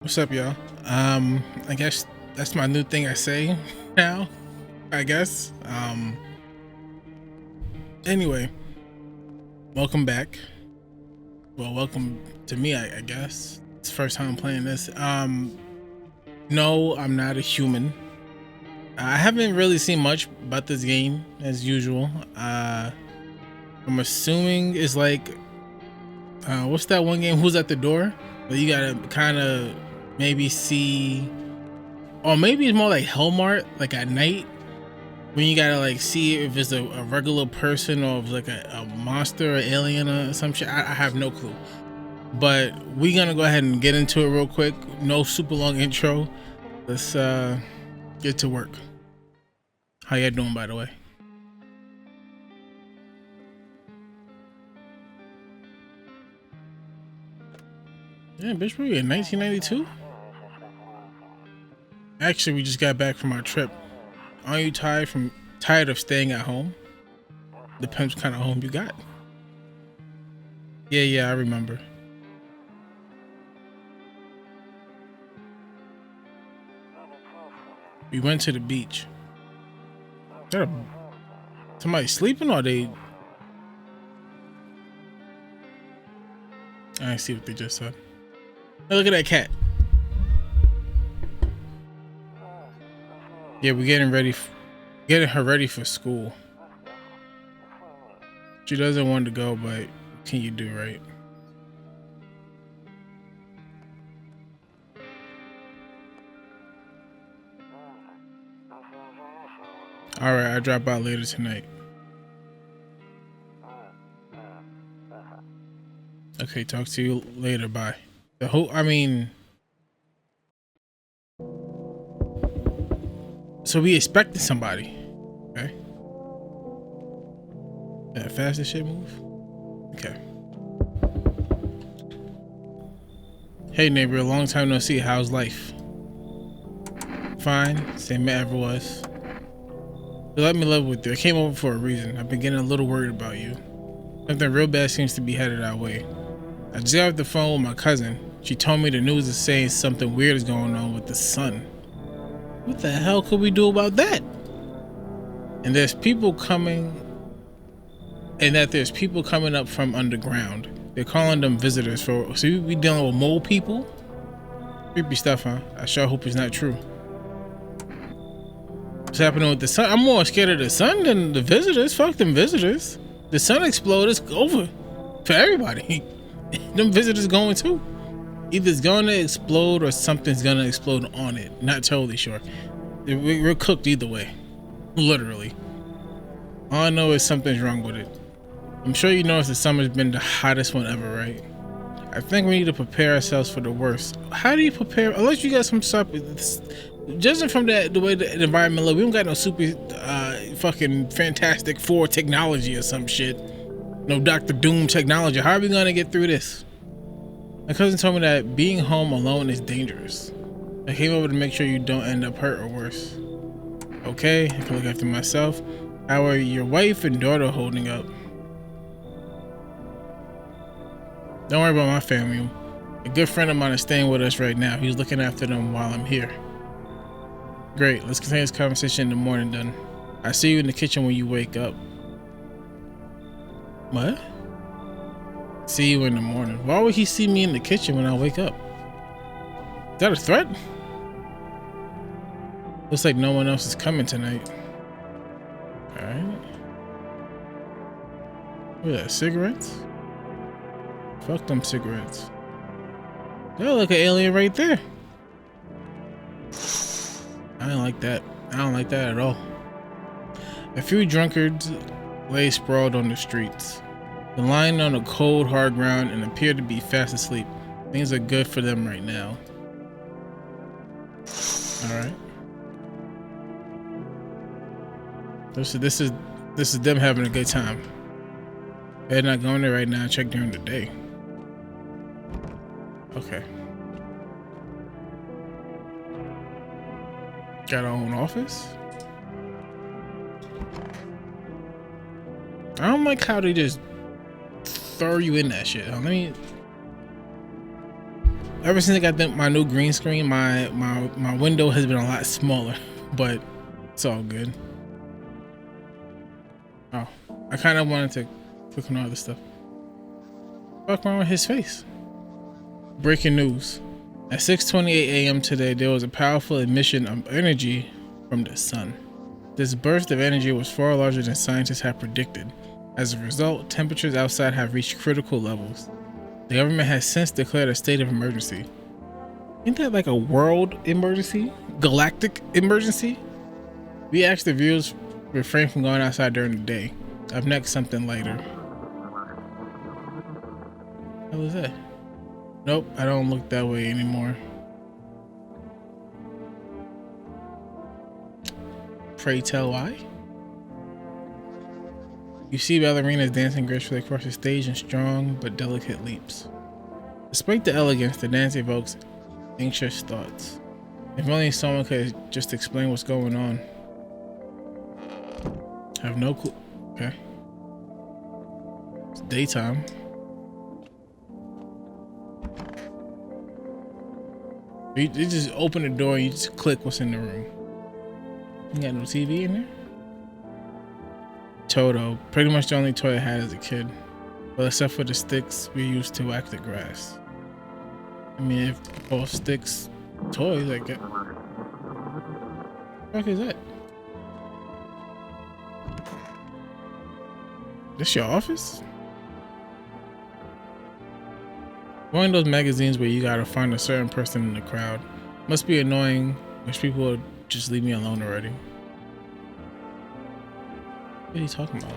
What's up, y'all? I guess that's my new thing I say now, I guess. Anyway, welcome back. Well, welcome to me, I guess. It's the first time I'm playing this. No, I'm not a human. I haven't really seen much about this game as usual. I'm assuming it's like, what's that one game, Who's at the Door? Where you gotta kind of maybe see, or maybe it's more like Hellmart, like at night when you gotta like see if it's a regular person or if it's like a monster or alien or some shit. I have no clue, but we gonna go ahead and get into it real quick. No super long intro. Let's get to work. How y'all doing, by the way? Yeah, bitch, we in 1992. Actually, we just got back from our trip. Are you tired of staying at home? Depends what kind of home you got. Yeah, I remember. We went to the beach. Somebody sleeping or they? I see what they just said. Hey, look at that cat. Yeah, we're getting her ready for school. She doesn't want to go, but what can you do, right? All right, I'll drop out later tonight. Okay, talk to you later. Bye. So we expected somebody. Okay. That fast as shit move? Okay. Hey neighbor, a long time no see. How's life? Fine, same as ever was. You let me live with you. I came over for a reason. I've been getting a little worried about you. Something real bad seems to be headed our way. I just got off the phone with my cousin. She told me the news is saying something weird is going on with the sun. What the hell could we do about that? And there's people coming up from underground. They're calling them visitors so we dealing with mole people? Creepy stuff, huh? I sure hope it's not true. What's happening with the sun? I'm more scared of the sun than the visitors. Fuck them visitors. The sun exploded, it's over for everybody. Them visitors going too. Either it's gonna explode or something's gonna explode on it. Not totally sure. We're cooked either way. Literally. All I know is something's wrong with it. I'm sure you noticed the summer's been the hottest one ever, right? I think we need to prepare ourselves for the worst. How do you prepare? Unless you got some stuff. Judging from the way the environment look, we don't got no super fucking Fantastic Four technology or some shit. No Dr. Doom technology. How are we gonna get through this? My cousin told me that being home alone is dangerous. I came over to make sure you don't end up hurt or worse. Okay, I can look after myself. How are your wife and daughter holding up? Don't worry about my family. A good friend of mine is staying with us right now. He's looking after them while I'm here. Great, let's continue this conversation in the morning then. I see you in the kitchen when you wake up. What? See you in the morning. Why would he see me in the kitchen when I wake up? Is that a threat? Looks like no one else is coming tonight. Alright. What is that, cigarettes? Fuck them cigarettes. That look like an alien right there. I don't like that. I don't like that at all. A few drunkards lay sprawled on the streets. They lying on the cold, hard ground and appear to be fast asleep. Things are good for them right now. Alright. This is them having a good time. They're not going there right now. Check during the day. Okay. Got our own office? I don't like how they just throw you in that shit. I ever since I got my new green screen, my window has been a lot smaller, but it's all good. Oh, I kind of wanted to click on all this stuff. Fuck wrong with his face? Breaking news. At 6:28 a.m. today, there was a powerful emission of energy from the sun. This burst of energy was far larger than scientists had predicted. As a result, temperatures outside have reached critical levels. The government has since declared a state of emergency. Isn't that like a world emergency? Galactic emergency? We asked the viewers refrain from going outside during the day. Up next, something lighter. What was that? Nope, I don't look that way anymore. Pray tell why? You see ballerinas dancing gracefully across the stage in strong but delicate leaps. Despite the elegance, the dance evokes anxious thoughts. If only someone could just explain what's going on. I have no clue. Okay. It's daytime. You just open the door and you just click what's in the room. You got no TV in there? Toto, pretty much the only toy I had as a kid. Well, except for the sticks we used to whack the grass. I mean, if all sticks toys, I get. What the fuck is that? This your office? One of those magazines where you gotta find a certain person in the crowd. Must be annoying. Wish people would just leave me alone already. What are you talking about?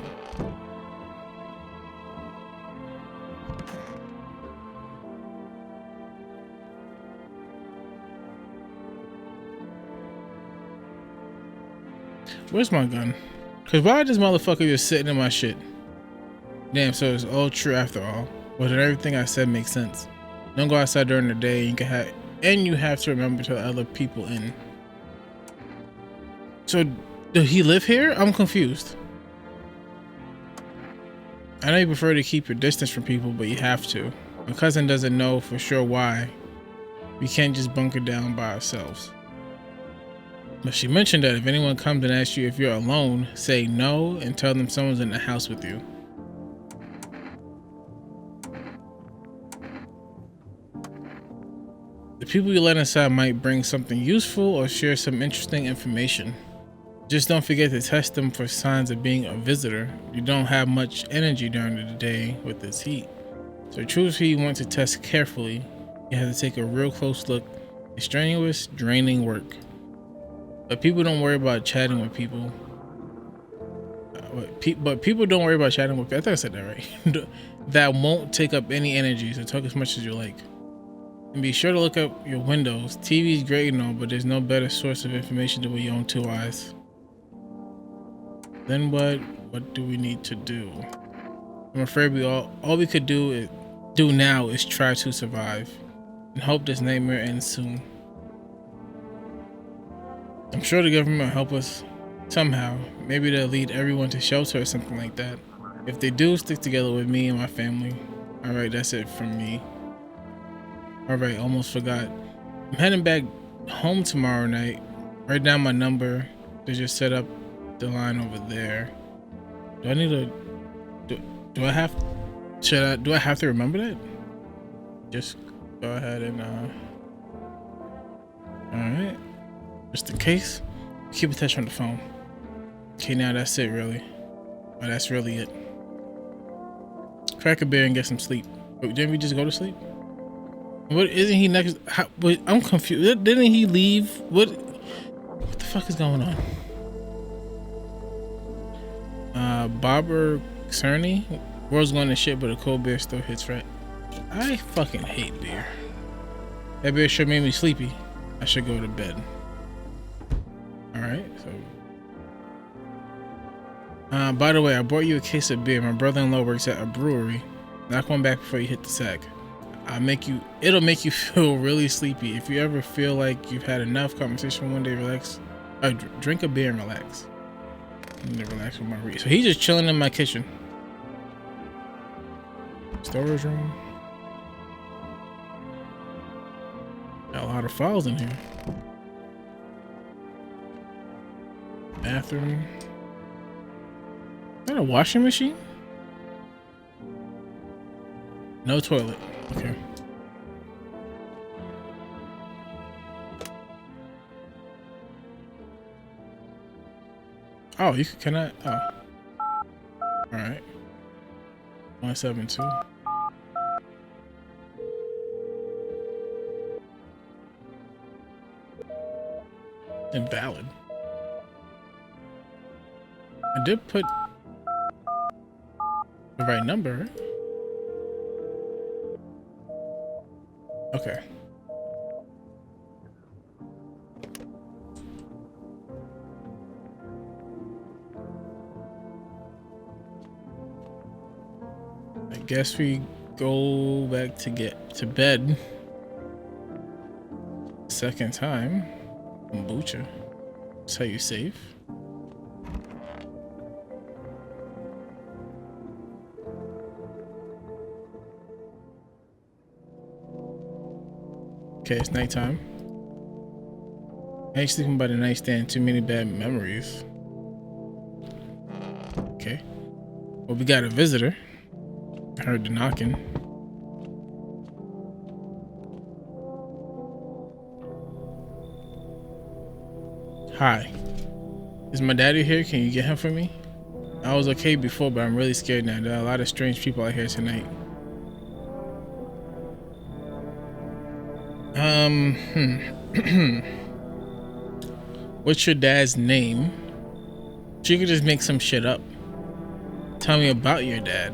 Where's my gun? Cause why this motherfucker just sitting in my shit? Damn, so it's all true after all. Well, then everything I said makes sense. Don't go outside during the day. You have to remember to let other people in. So, does he live here? I'm confused. I know you prefer to keep your distance from people, but you have to. My cousin doesn't know for sure why. We can't just bunker down by ourselves. But she mentioned that if anyone comes and asks you if you're alone, say no and tell them someone's in the house with you. The people you let inside might bring something useful or share some interesting information. Just don't forget to test them for signs of being a visitor. You don't have much energy during the day with this heat. So truthfully, you want to test carefully. You have to take a real close look. It's strenuous, draining work. But people don't worry about chatting with people. But people don't worry about chatting with people. I think I said that right. That won't take up any energy, so talk as much as you like. And be sure to look up your windows. TV is great and all, but there's no better source of information than with your own two eyes. Then what do we need to do? I'm afraid all we could do now is try to survive and hope this nightmare ends soon. I'm sure the government will help us somehow. Maybe they'll lead everyone to shelter or something like that. If they do, stick together with me and my family. Alright, that's it from me. Alright, almost forgot. I'm heading back home tomorrow night. Write down my number to just set up the line over there. Do I need to do I have to remember that? Just go ahead and alright. Just in case. Keep in touch on the phone. Okay, now that's it really. Oh, that's really it. Crack a beer and get some sleep. Wait, didn't we just go to sleep? What isn't he next? Wait, I'm confused. Didn't he leave? What the fuck is going on? Bobber Cerny? World's going to shit, but a cold beer still hits right. I fucking hate beer. That beer sure made me sleepy. I should go to bed. Alright, so. By the way, I brought you a case of beer. My brother-in-law works at a brewery. Knock one back before you hit the sack. It'll make you feel really sleepy. If you ever feel like you've had enough conversation one day, relax. Drink a beer and relax. I need to relax with my read. So he's just chilling in my kitchen. Storage room. Got a lot of files in here. Bathroom. Is that a washing machine? No toilet. Okay. Oh, you cannot. Oh. All right. 172. Invalid. I did put the right number. Okay. I guess we go back to get to bed. Second time. Kombucha. That's how you save. Okay, it's nighttime. I ain't sleeping by the nightstand. Too many bad memories. Okay. Well, we got a visitor. I heard the knocking. Hi. Is my daddy here? Can you get him for me? I was okay before, but I'm really scared now. There are a lot of strange people out here tonight. What's your dad's name? You could just make some shit up. Tell me about your dad.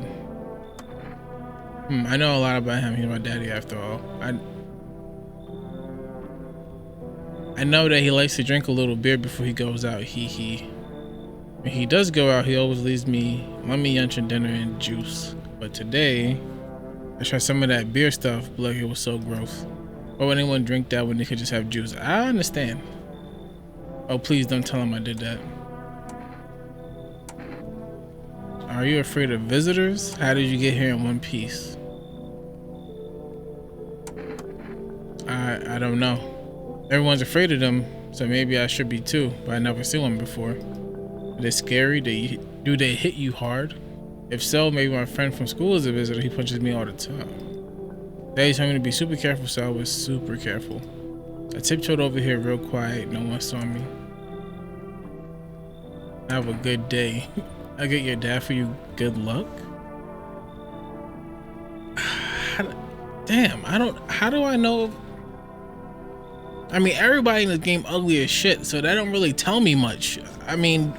I know a lot about him. He's my daddy after all. I know that he likes to drink a little beer before he goes out. When he does go out, he always leaves me mummy lunch and dinner and juice. But today, I tried some of that beer stuff, but like it was so gross. Why would anyone drink that when they could just have juice? I understand. Oh, please don't tell him I did that. Are you afraid of visitors? How did you get here in one piece? I don't know. Everyone's afraid of them, so maybe I should be too, but I never seen one before. Are they scary? Do they hit you hard? If so, maybe my friend from school is a visitor. He punches me all the time. Daddy told me to be super careful, so I was super careful. I tiptoed over here real quiet. No one saw me. Have a good day. I get your dad for you. Good luck. Damn, how do I know? I mean, everybody in this game ugly as shit, so that don't really tell me much. I mean,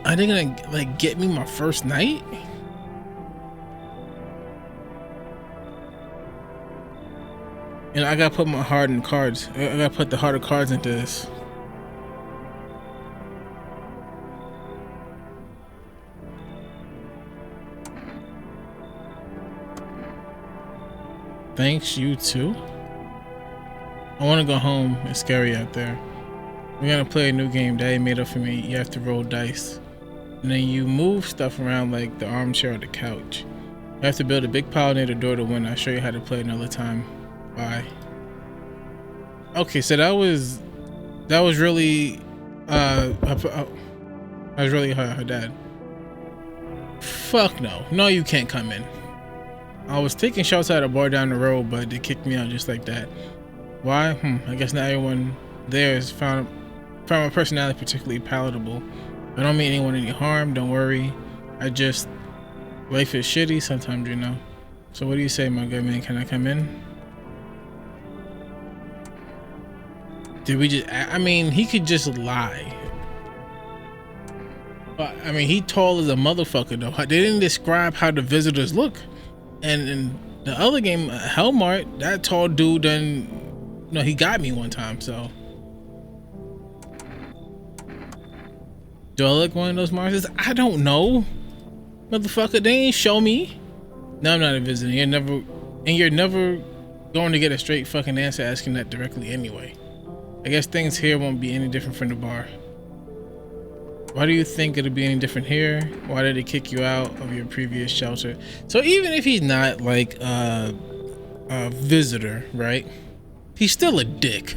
are they gonna like get me my first night? You know, I gotta put my heart in cards. I gotta put the heart of cards into this. Thanks, you too. I want to go home. It's scary out there. We're gonna play a new game Daddy made up for me. You have to roll dice, and then you move stuff around like the armchair or the couch. You have to build a big pile near the door to win. I'll show you how to play another time. Bye. Okay, so that was really her dad. Fuck no. No, you can't come in. I was taking shots at a bar down the road, but they kicked me out just like that. Why? I guess not everyone there has found my personality particularly palatable. I don't mean anyone any harm, don't worry. Life is shitty sometimes, you know. So what do you say, my good man? Can I come in? I mean, he could just lie. But, I mean, he tall as a motherfucker, though. They didn't describe how the visitors look. And in the other game, Hellmart, that tall dude he got me one time, so. Do I look one of those monsters? I don't know. Motherfucker, they ain't show me. No, I'm not a visitor. You're never going to get a straight fucking answer asking that directly anyway. I guess things here won't be any different from the bar. Why do you think it'll be any different here? Why did he kick you out of your previous shelter? So even if he's not like a visitor, right? He's still a dick.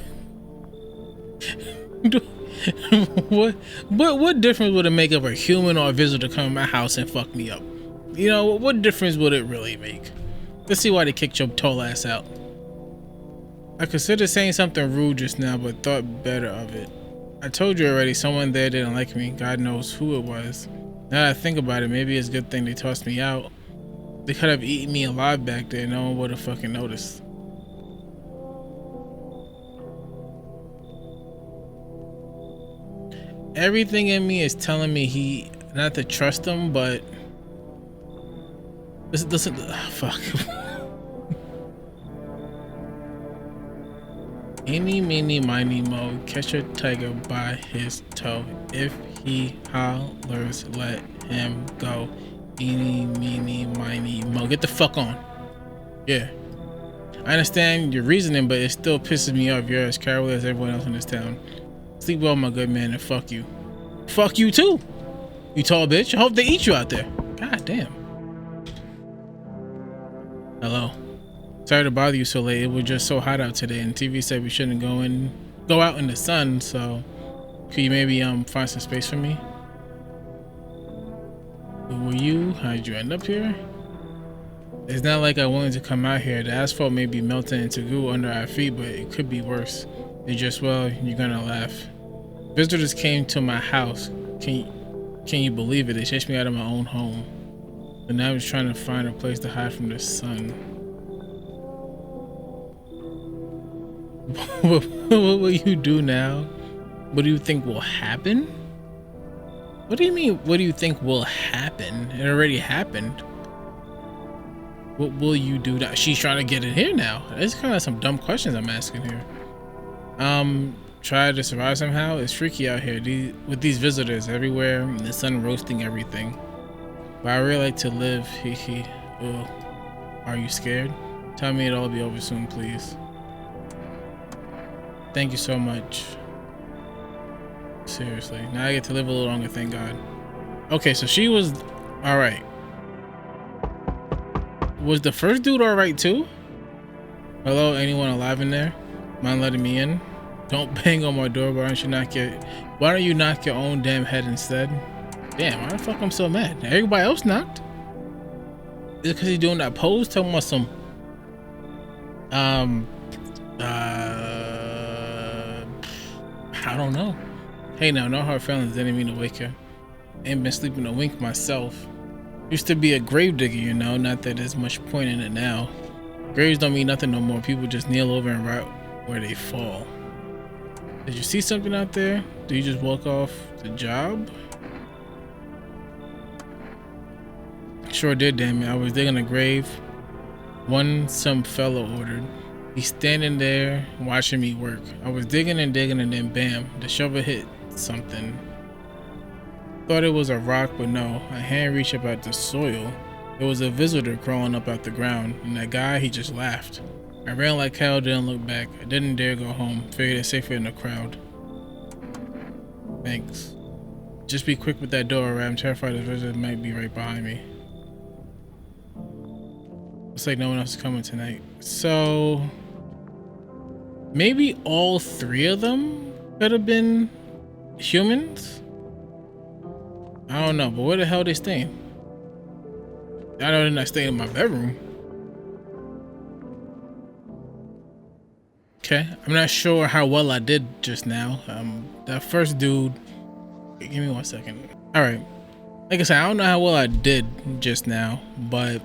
what difference would it make if a human or a visitor come in my house and fuck me up? You know, what difference would it really make? Let's see why they kicked your tall ass out. I considered saying something rude just now, but thought better of it. I told you already, someone there didn't like me. God knows who it was. Now that I think about it, maybe it's a good thing they tossed me out. They could have eaten me alive back there. No one would have fucking noticed. Everything in me is telling me not to trust him, but listen, fuck. Eeny, meeny, miny, mo, catch a tiger by his toe. If he hollers, let him go. Eeny, meeny, miny, mo. Get the fuck on. Yeah. I understand your reasoning, but it still pisses me off. You're as cowardly as everyone else in this town. Sleep well, my good man, and fuck you. Fuck you too, you tall bitch. I hope they eat you out there. God damn. Hello. Sorry to bother you so late. It was just so hot out today, and TV said we shouldn't go out in the sun. So, could you maybe find some space for me? Who were you? How did you end up here? It's not like I wanted to come out here. The asphalt may be melting into goo under our feet, but it could be worse. It's just, well, you're gonna laugh. Visitors came to my house. Can you believe it? They chased me out of my own home. But now I'm just trying to find a place to hide from the sun. What will you do now? What do you think will happen? What do you mean, what do you think will happen? It already happened. What will you do now? She's trying to get in here now. It's kind of some dumb questions I'm asking here. Try to survive somehow. It's freaky out here with these visitors everywhere and the sun roasting everything. But I really like to live. Hee. Ugh. Are you scared? Tell me it'll all be over soon, please. Thank you so much. Seriously. Now I get to live a little longer, thank God. Okay, so she was alright. Was the first dude alright too? Hello, anyone alive in there? Mind letting me in? Don't bang on my door. Why don't you knock your own damn head instead? Damn, why the fuck I'm so mad? Everybody else knocked? Is it because he's doing that pose? Talking about some I don't know. Hey now, no hard feelings, didn't mean to wake you. Ain't been sleeping a wink myself. Used to be a grave digger, you know, not that there's much point in it now. Graves don't mean nothing no more. People just kneel over and rot where they fall. Did you see something out there? Did you just walk off the job? Sure did, damn it. I was digging a grave. One some fellow ordered. He's standing there watching me work. I was digging and then bam, the shovel hit something. Thought it was a rock, but no. A hand reached up at the soil. It was a visitor crawling up out the ground, and that guy, he just laughed. I ran like hell, didn't look back. I didn't dare go home. Figured it's safer in the crowd. Thanks. Just be quick with that door, or I'm terrified the visitor might be right behind me. Looks like no one else is coming tonight. So maybe all three of them could have been humans? I don't know, but where the hell are they staying? I know they're not staying in my bedroom. Okay, I'm not sure how well I did just now. That first dude, give me 1 second. All right, like I said, I don't know how well I did just now, but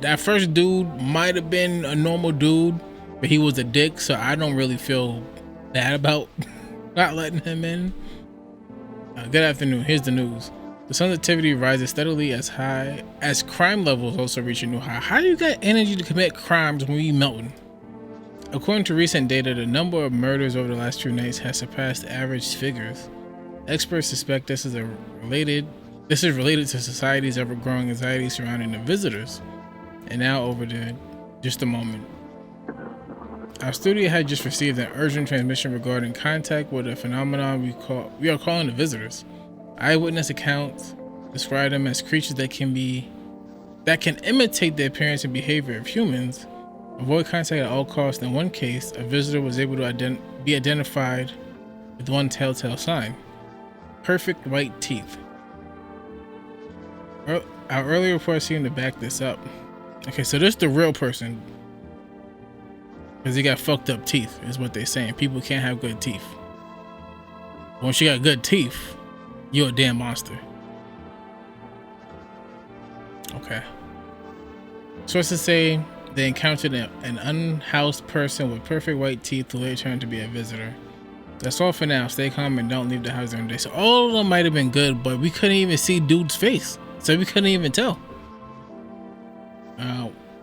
that first dude might have been a normal dude, but he was a dick, so I don't really feel bad about not letting him in. Good afternoon. Here's the news. The sensitivity rises steadily as high as crime levels also reach a new high. How do you get energy to commit crimes when we melting? According to recent data, the number of murders over the last 2 nights has surpassed average figures. Experts suspect this is related to society's ever-growing anxiety surrounding the visitors. And now over to just a moment. Our studio had just received an urgent transmission regarding contact with a phenomenon we are calling the visitors. Eyewitness accounts describe them as creatures that can imitate the appearance and behavior of humans. Avoid contact at all costs. In one case, a visitor was able to be identified with one telltale sign: perfect white teeth. Our earlier reports seem to back this up. Okay, so this is the real person. Because he got fucked up teeth, is what they're saying. People can't have good teeth. Once you got good teeth, you're a damn monster. Okay. Sources say they encountered an unhoused person with perfect white teeth who later turned to be a visitor. That's all for now. Stay calm and don't leave the house during the day. So all of them might have been good, but we couldn't even see dude's face. So we couldn't even tell.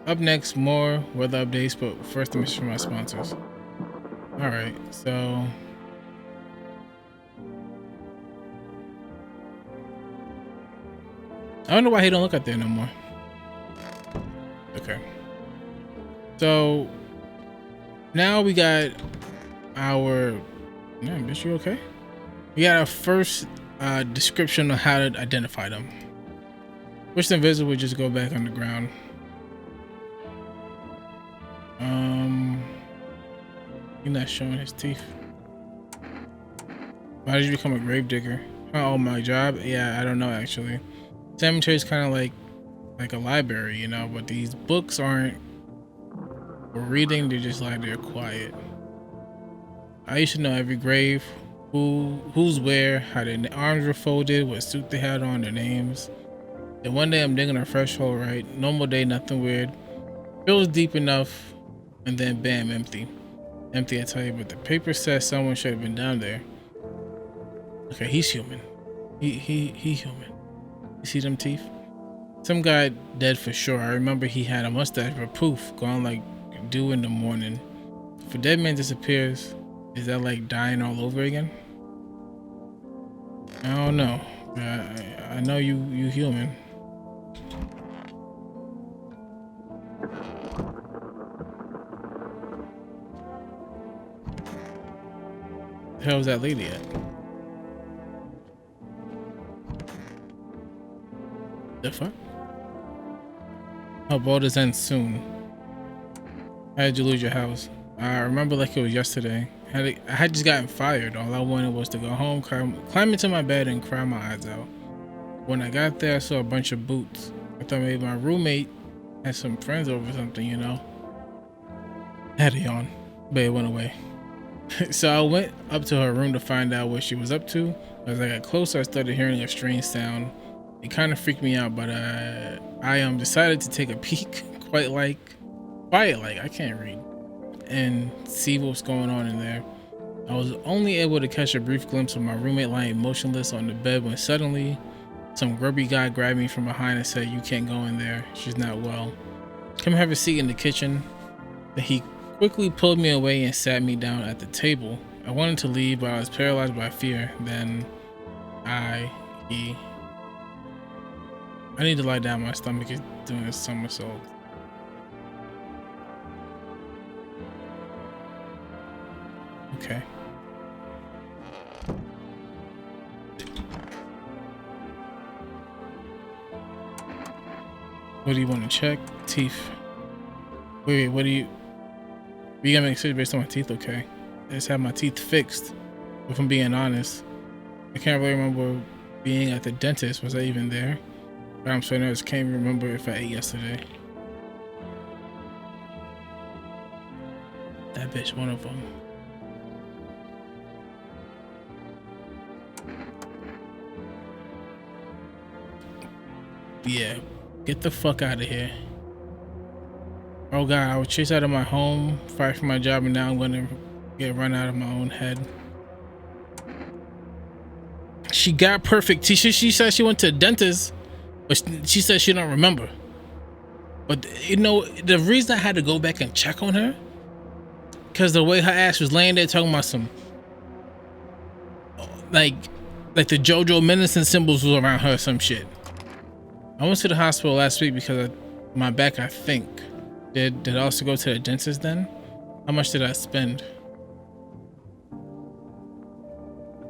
Up next, more weather updates, but first a message from my sponsors. Alright, so I don't know why he don't look up there no more. Okay. So now we got our bitch, you okay? We got our first description of how to identify them. Wish the invisible would just go back on the ground. He's not showing his teeth. Why did you become a gravedigger? Oh, my job? Yeah, I don't know actually. Cemetery is kind of like a library, you know, but these books aren't for reading, they're just like, they're quiet. I used to know every grave, who's where, how their arms were folded, what suit they had on, their names. Then one day I'm digging a fresh hole, right? Normal day, nothing weird. Feels deep enough, and then bam, empty. Empty, I tell you, but the paper says someone should have been down there. Okay, he's human. He human. You see them teeth? Some guy dead for sure. I remember he had a mustache, but poof, gone like dew in the morning. If a dead man disappears, is that like dying all over again? I don't know. I know you human. The hell was that lady at? The fuck? Hope all this ends soon. How did you lose your house? I remember like it was yesterday. I had just gotten fired. All I wanted was to go home, climb into my bed and cry my eyes out. When I got there, I saw a bunch of boots. I thought maybe my roommate had some friends over or something, you know. I had a yawn, but it went away. So I went up to her room to find out what she was up to. As I got closer, I started hearing a strange sound. It kind of freaked me out, but I decided to take a peek, quiet like I can't read, and see what's going on in there. I was only able to catch a brief glimpse of my roommate lying motionless on the bed when suddenly some grubby guy grabbed me from behind and said, "You can't go in there. She's not well. Come have a seat in the kitchen." Then he quickly pulled me away and sat me down at the table. I wanted to leave, but I was paralyzed by fear. Then I need to lie down. My stomach is doing a somersault. Okay. What do you want to check? Teeth. Wait, what do you... We gotta make a decision based on my teeth, okay? I just have my teeth fixed. If I'm being honest, I can't really remember being at the dentist. Was I even there? But I'm so nervous, can't even remember if I ate yesterday. That bitch, one of them. Yeah, get the fuck out of here. Oh god, I was chased out of my home, fired from my job, and now I'm gonna get run out of my own head. She got perfect teeth. She said she went to a dentist, but she said she don't remember. But you know, the reason I had to go back and check on her, because the way her ass was laying there talking about some like the JoJo menacing symbols was around her or some shit. I went to the hospital last week because of my back, I think. Did I also go to the dentist then? How much did I spend?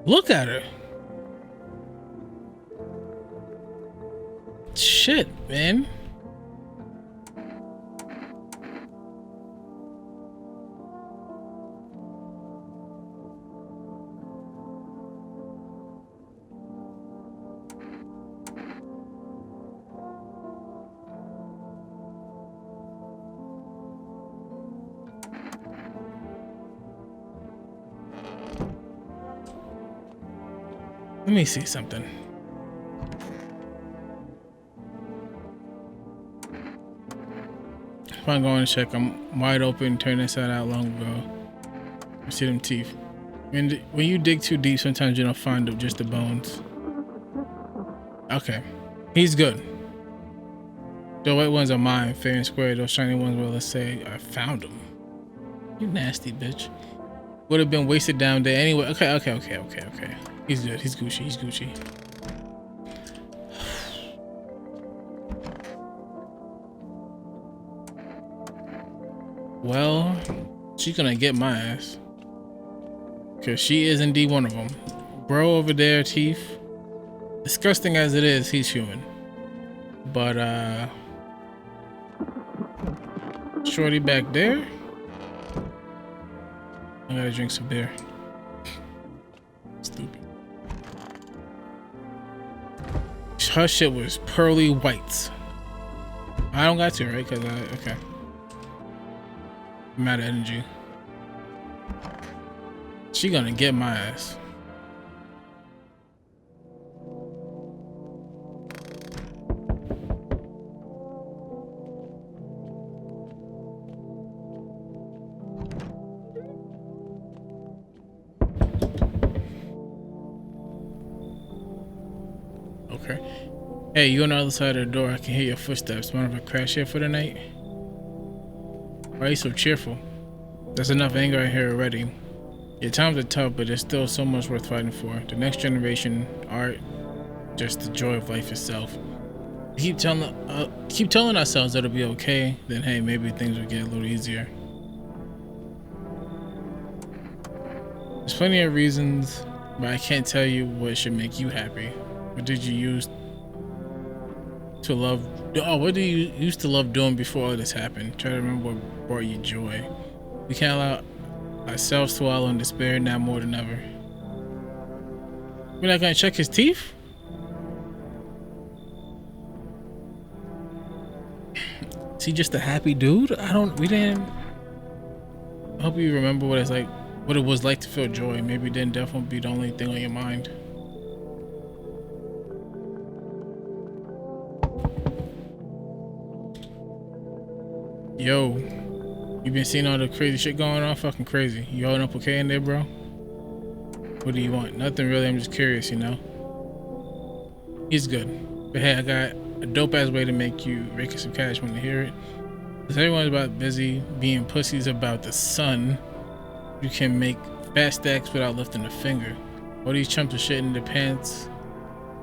Look at her. Shit, man. Let me see something. If I'm going to check, I'm wide open, turned inside out long ago. You see them teeth. When you dig too deep, sometimes you don't find just the bones. Okay, he's good. The white ones are mine, fair and square. Those shiny ones, well, let's say I found them. You nasty bitch. Would have been wasted down there anyway. Okay. He's good. He's Gucci. Well, she's gonna get my ass. Because she is indeed one of them. Bro over there, teeth. Disgusting as it is, he's human. But, shorty back there. I gotta drink some beer. Stupid. Her shit was pearly whites. I don't got to, right? Cause okay. I'm out of energy. She gonna get my ass. Okay. Hey, you on the other side of the door. I can hear your footsteps. Mind if I crash here for the night? Why are you so cheerful? There's enough anger in here already. Your times are tough, but there's still so much worth fighting for. The next generation, art, just the joy of life itself. Keep telling ourselves that it'll be okay, then hey, maybe things will get a little easier. There's plenty of reasons, but I can't tell you what should make you happy. What did you use to love? Oh, what do you used to love doing before all this happened? Try to remember what brought you joy. We can't allow ourselves to wallow in despair now more than ever. We're not gonna check his teeth? Is he just a happy dude? I hope you remember what it was like to feel joy. Maybe then death won't be the only thing on your mind. Yo, you been seeing all the crazy shit going on? Fucking crazy. You holding up okay in there, bro? What do you want? Nothing really, I'm just curious, you know? He's good. But hey, I got a dope ass way to make you rake some cash when you hear it. Because everyone's about busy being pussies about the sun. You can make fat stacks without lifting a finger. All these chumps are shit in their pants.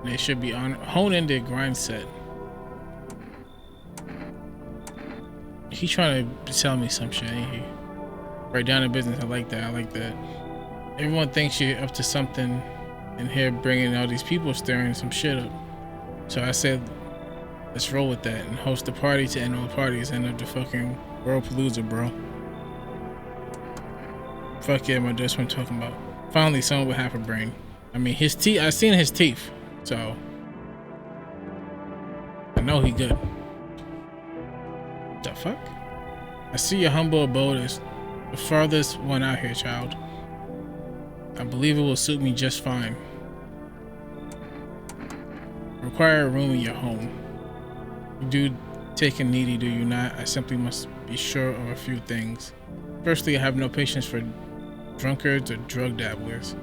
They should be honing their grind set. He trying to tell me some shit, ain't he? Right down to business. I like that. Everyone thinks you're up to something, and here bringing all these people stirring some shit up. So I said, let's roll with that and host a party to end all parties, end up the fucking Worldpalooza, bro. Fuck yeah, that's what I'm talking about. Finally, someone with half a brain. I mean, his teeth. I seen his teeth, so I know he good. The fuck? I see your humble abode is the farthest one out here, child. I believe it will suit me just fine. Require a room in your home. You do take a needy, do you not? I simply must be sure of a few things. Firstly, I have no patience for drunkards or drug dabblers.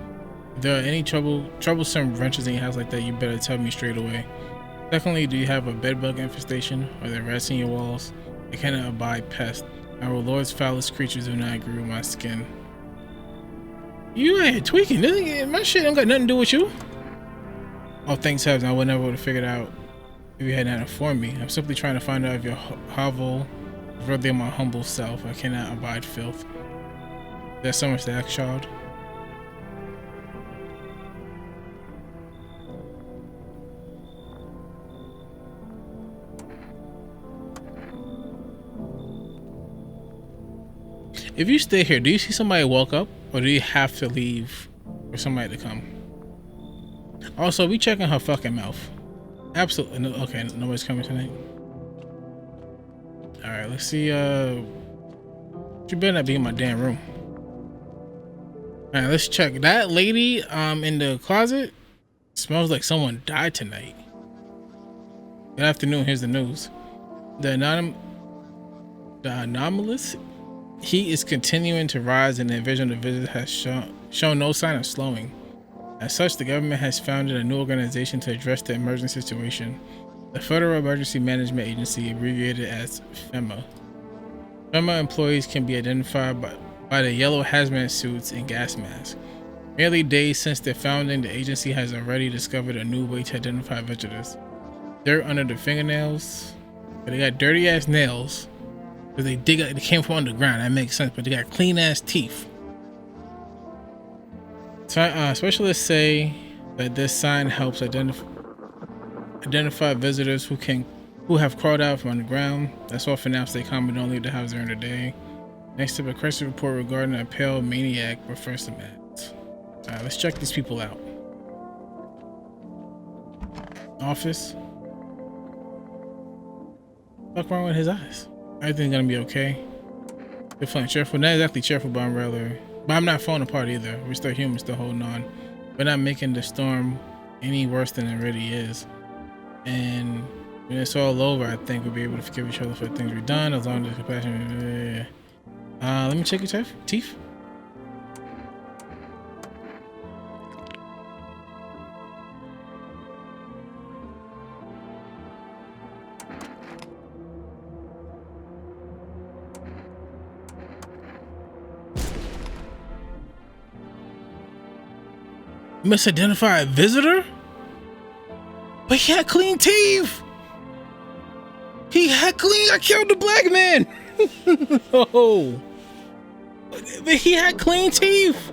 If there are any troublesome wrenches in your house like that, you better tell me straight away. Secondly, do you have a bedbug infestation? Are there rats in your walls? I cannot abide pests. Our Lord's foulest creatures do not agree with my skin. You ain't tweaking. My shit don't got nothing to do with you. Oh, thanks heavens, I would never would have figured out if you had not informed me. I'm simply trying to find out if your hovel is worthy of my humble self. I cannot abide filth. There's so much to ask, child. If you stay here, do you see somebody walk up, or do you have to leave for somebody to come? Also, we checking her fucking mouth. Absolutely no. Okay, nobody's coming tonight. All right, let's see. You better not be in my damn room. All right, let's check. That lady in the closet smells like someone died tonight. Good afternoon. Here's the news. The anomalous heat is continuing to rise, and the invasion of the visit has shown no sign of slowing. As such, the government has founded a new organization to address the emergency situation. The Federal Emergency Management Agency, abbreviated as FEMA. FEMA employees can be identified by the yellow hazmat suits and gas masks. Merely days since their founding, the agency has already discovered a new way to identify visitors. Dirt under the fingernails. They got dirty ass nails. Because they came from underground. That makes sense. But they got clean ass teeth. Specialists say that this sign helps identify visitors who have crawled out from underground. That's all for now. Stay calm and don't leave the house during the day. Next up, a crisis report regarding a pale maniac with first meds. Alright, let's check these people out. Office. What's wrong with his eyes? Everything's gonna be okay. They're feeling cheerful. Not exactly cheerful, but I'm not falling apart either. We're still human, still holding on. We're not making the storm any worse than it really is. And when it's all over, I think we'll be able to forgive each other for the things we've done, as long as there's compassion. Let me check your teeth. Misidentified visitor? But he had clean teeth. I killed the black man. No. But he had clean teeth.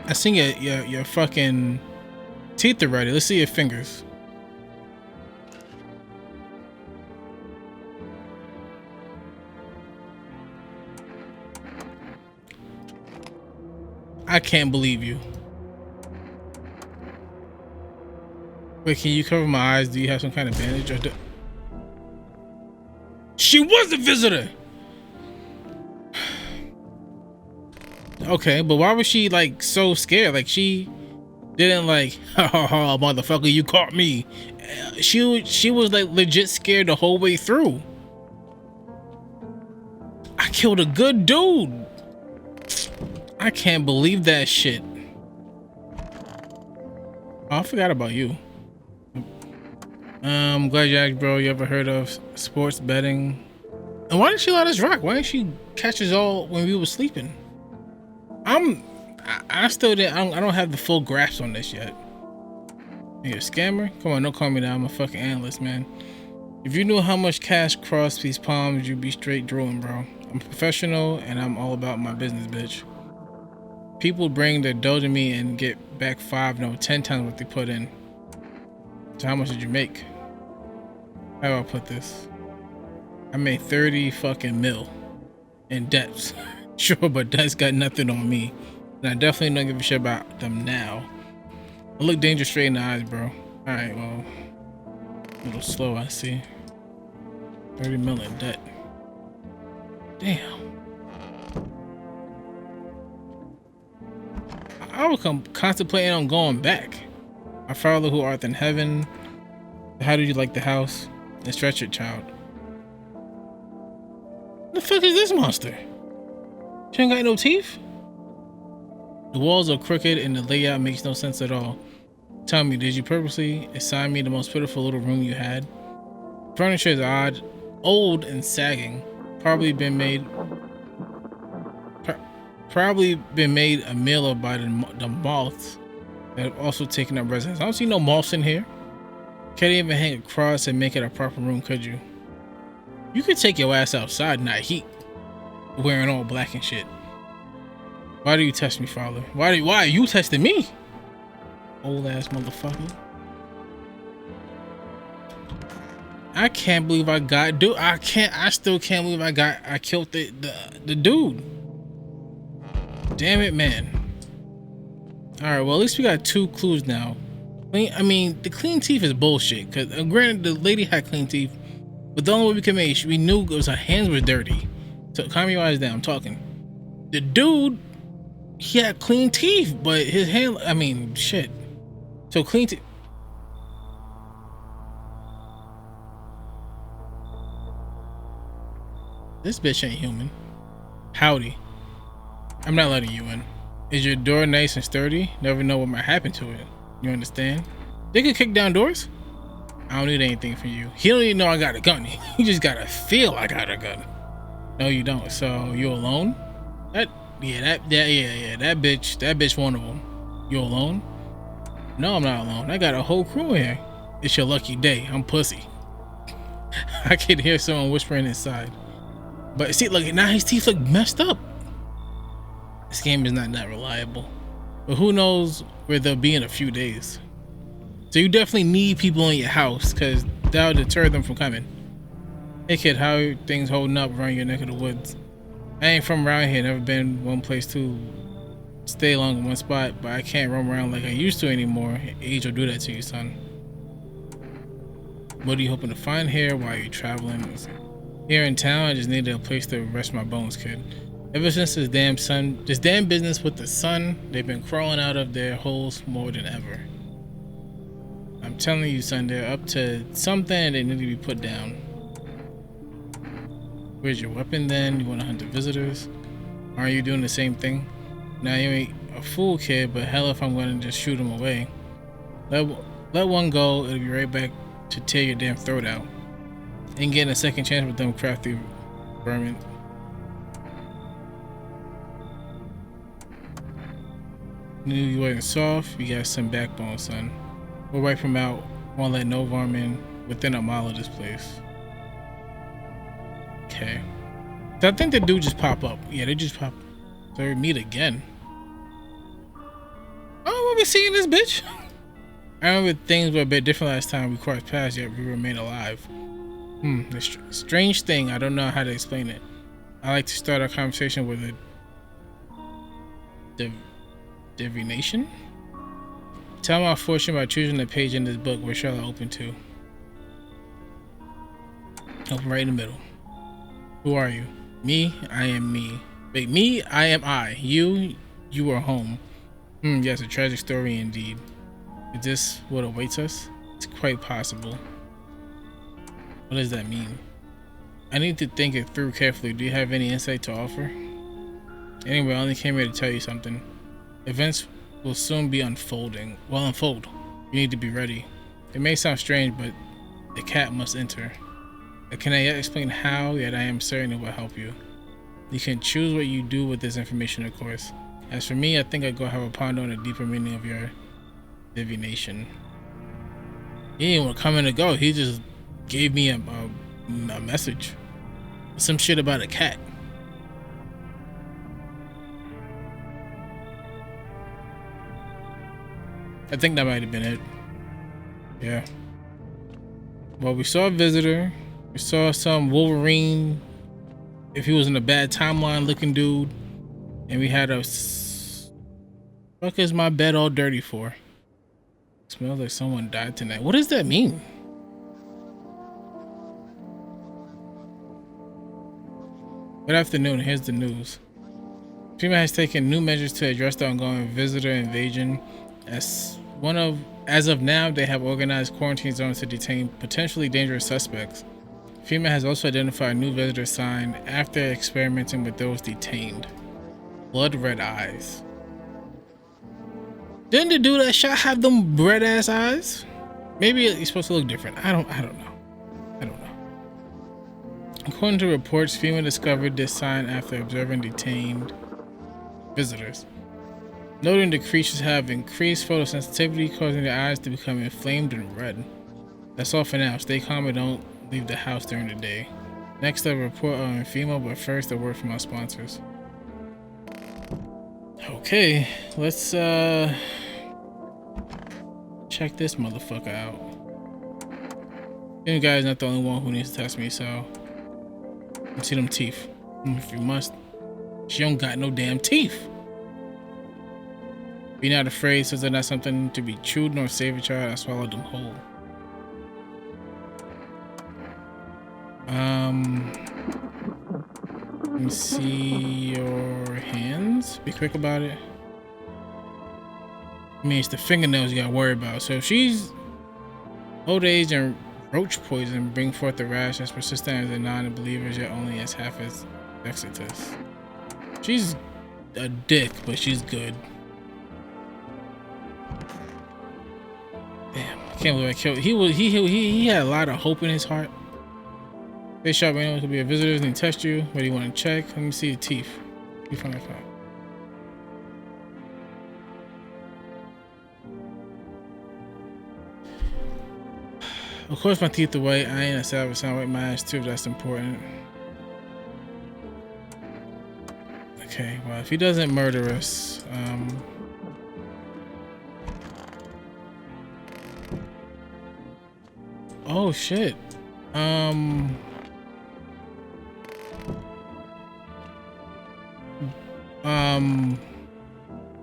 I seen your fucking teeth already. Let's see your fingers. I can't believe you. Wait, can you cover my eyes? Do you have some kind of bandage? Or She was a visitor! Okay, but why was she like so scared? Like she didn't like, ha ha ha, motherfucker, you caught me. She was like legit scared the whole way through. I killed a good dude. I can't believe that shit. Oh, I forgot about you. I'm glad you asked, bro. You ever heard of sports betting? And why didn't she let us rock? Why didn't she catch us all when we were sleeping? I still didn't. I don't have the full grasp on this yet. You're a scammer? Come on, don't call me that. I'm a fucking analyst, man. If you knew how much cash crossed these palms, you'd be straight drooling, bro. I'm a professional and I'm all about my business, bitch. People bring their dough to me and get back 10 times what they put in. So how much did you make? How do I put this? I made 30 fucking mil in debts. Sure, but that's got nothing on me. And I definitely don't give a shit about them now. I look dangerous straight in the eyes, bro. Alright, well, a little slow, I see. 30 mil in debt. Damn. I was contemplating on going back. Our Father who art in heaven, how did you like the house? And stretch it, child. What the fuck is this monster? She ain't got no teeth? The walls are crooked and the layout makes no sense at all. Tell me, did you purposely assign me the most pitiful little room you had? Furniture is odd, old and sagging. Probably been made a meal of by the moths that have also taken up residence. I don't see no moths in here. Can't even hang a cross and make it a proper room, could you? You could take your ass outside, not heat, wearing all black and shit. Why do you test me, father? Why are you testing me? Old ass motherfucker. I can't believe I got dude. I still can't believe I killed the dude. Damn it, man. Alright, well at least we got 2 clues now. I mean, the clean teeth is bullshit. Cause granted the lady had clean teeth, but the only way we could make we knew it was her hands were dirty. So calm your eyes down, I'm talking. The dude, he had clean teeth, but his hand, I mean, shit. So clean teeth. This bitch ain't human. Howdy. I'm not letting you in. Is your door nice and sturdy? Never know what might happen to it. You understand? They can kick down doors? I don't need anything from you. He don't even know I got a gun. He just gotta feel I got a gun. No, you don't. So you alone? That bitch one of them. You alone? No, I'm not alone. I got a whole crew here. It's your lucky day. I'm pussy. I can hear someone whispering inside. But see, look, now his teeth look messed up. This game is not that reliable. But who knows where they'll be in a few days. So you definitely need people in your house, because that'll deter them from coming. Hey kid, how are things holding up around your neck of the woods? I ain't from around here, never been one place to stay long in one spot, but I can't roam around like I used to anymore. Age will do that to you, son. What are you hoping to find here while you're traveling? Here in town, I just needed a place to rest my bones, kid. Ever since this damn business with the sun, they've been crawling out of their holes more than ever. I'm telling you, son, they're up to something and they need to be put down. Where's your weapon then? You want to hunt the visitors? Aren't you doing the same thing? Now you ain't a fool, kid, but hell if I'm going to just shoot him away. Let one go, it'll be right back to tear your damn throat out. Ain't getting a second chance with them crafty vermin. Knew you wasn't soft, you got some backbone, son. We'll wipe him out, won't let no vermin within a mile of this place. Okay. So I think the dude just pop up. Yeah, they just pop up. So we meet again. Oh, we'll be seeing this bitch. I remember things were a bit different last time we crossed paths, yet we remain alive. A strange thing, I don't know how to explain it. I like to start our conversation with a divination? Tell my fortune by choosing the page in this book. Where shall I open to? Open right in the middle. Who are you? Me, I am me. Wait, me, I am I. You are home. Yes, a tragic story indeed. Is this what awaits us? It's quite possible. What does that mean? I need to think it through carefully. Do you have any insight to offer? Anyway, I only came here to tell you something. Events will soon be unfolding. Well, unfold. You need to be ready. It may sound strange, but the cat must enter. I cannot yet explain how, yet I am certain it will help you. You can choose what you do with this information, of course. As for me, I think I'd go have a ponder on the deeper meaning of your divination. He didn't want to come in and go. He just gave me a message. Some shit about a cat. I think that might have been it. Yeah. Well, we saw a visitor. We saw some Wolverine, if he was in a bad timeline looking dude. And we had a... Fuck is my bed all dirty for? Smells like someone died tonight. What does that mean? Good afternoon. Here's the news. FEMA has taken new measures to address the ongoing visitor invasion. As of now, they have organized quarantine zones to detain potentially dangerous suspects. FEMA has also identified a new visitor sign after experimenting with those detained. Blood red eyes. Didn't the dude that shot have them red ass eyes? Maybe it's supposed to look different. I don't know. According to reports, FEMA discovered this sign after observing detained visitors, noting the creatures have increased photosensitivity, causing their eyes to become inflamed and red. That's all for now. Stay calm and don't leave the house during the day. Next up, report on female, but first a word from our sponsors. Okay, let's check this motherfucker out. You guys not the only one who needs to test me, so let's see them teeth. If you must. She don't got no damn teeth. Be not afraid, since they're not something to be chewed nor save a child. I swallowed them whole. Let me see your hands. Be quick about it. I mean, it's the fingernails you gotta worry about. So if she's old age and roach poison bring forth a rash as persistent as the non-believers, yet only as half as vexatious. She's a dick, but she's good. Damn, I can't believe I killed. He had a lot of hope in his heart. They shot anyone could be a visitor and test you. What do you want to check? Let me see the teeth. You find that out. Of course, my teeth are white. I ain't a savage. I white my ass too. That's important. Okay. Well, if he doesn't murder us, oh shit.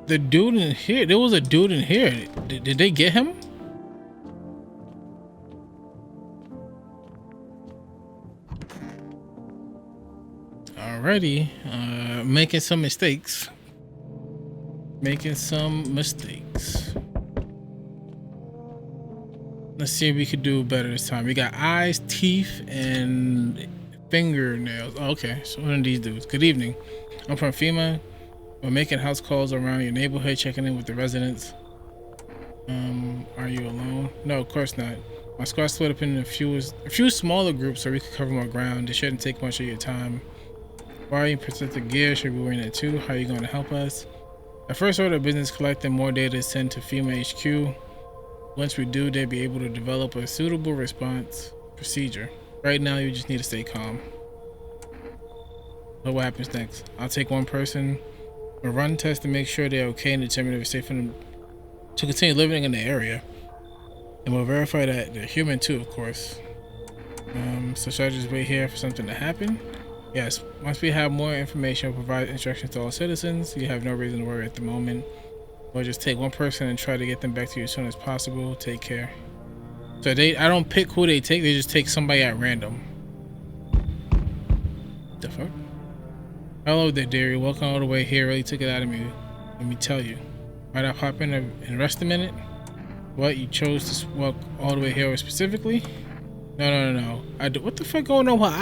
The dude in here. There was a dude in here. Did they get him? Alrighty. Making some mistakes. Let's see if we could do better this time. We got eyes, teeth, and fingernails. Oh, okay, so one of these dudes. Good evening. I'm from FEMA. We're making house calls around your neighborhood, checking in with the residents. Are you alone? No, of course not. My squad split up into a few smaller groups so we could cover more ground. It shouldn't take much of your time. Why are you protective gear? Should we wearing it too? How are you going to help us? Our first order of business, collecting more data to send to FEMA HQ. Once we do, they'll be able to develop a suitable response procedure. Right now, you just need to stay calm. But what happens next? I'll take one person, we'll run tests to make sure they're okay and determine if it's safe for them to continue living in the area. And we'll verify that they're human too, of course. So should I just wait here for something to happen? Yes, once we have more information, we'll provide instructions to all citizens. You have no reason to worry at the moment. We'll just take one person and try to get them back to you as soon as possible. Take care. So I don't pick who they take, they just take somebody at random. The fuck? Hello there, dearie. Welcome all the way here. Really took it out of me. Let me tell you. Might I pop in and rest a minute? What, you chose to walk all the way here specifically? No. What the fuck going on with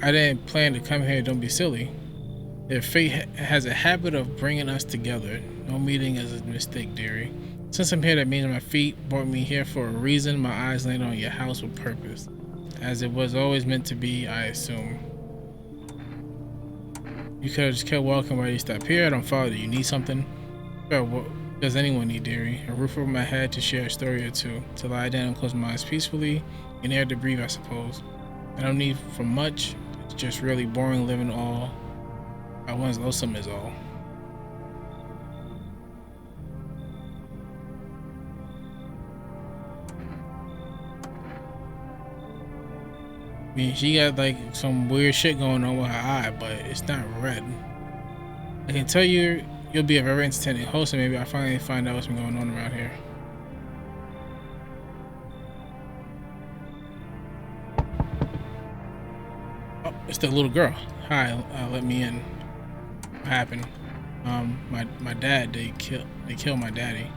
I didn't plan to come here. Don't be silly. Their fate has a habit of bringing us together. No meeting is a mistake, dearie. Since I'm here, that means my feet brought me here for a reason. My eyes landed on your house with purpose. As it was always meant to be, I assume. You could have just kept walking while you stopped here. I don't follow you. You need something? Well, what does anyone need, dearie? A roof over my head to share a story or two. To lie down and close my eyes peacefully. And air to breathe, I suppose. I don't need for much. It's just really boring living all. I once lonesome is all. I mean, she got like some weird shit going on with her eye, but it's not red. I can tell you, you'll be a very entertaining host, and maybe I'll finally find out what's been going on around here. Oh, it's the little girl. Hi, let me in. What happened? My dad, they killed my daddy.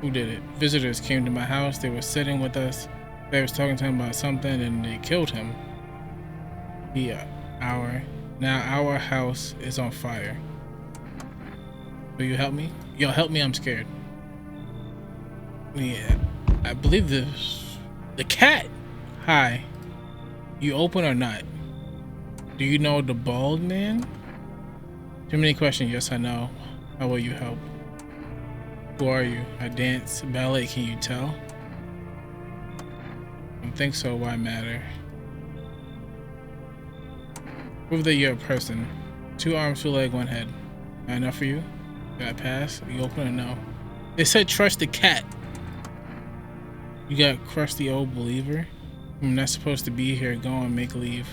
Who did it? Visitors came to my house. They were sitting with us. They was talking to him about something and they killed him. Now our house is on fire. Will you help me? Yo, help me, I'm scared. Yeah, I believe the cat. Hi. You open or not? Do you know the bald man? Too many questions. Yes, I know. How will you help? Who are you? I dance ballet, can you tell? I don't think so, why matter? Prove that you're a person. 2 arms, 2 legs, 1 head. Not enough for you? Got a pass? You open or no? They said trust the cat. You got crusty old believer? I'm not supposed to be here. Go and make leave.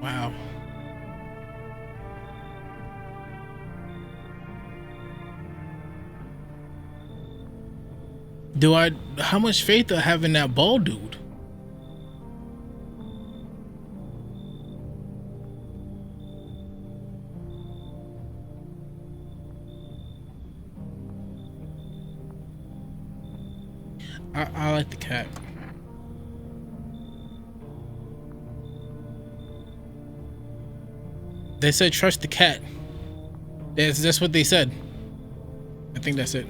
Wow. How much faith do I have in that bald dude? I like the cat. They said trust the cat. That's what they said. I think that's it.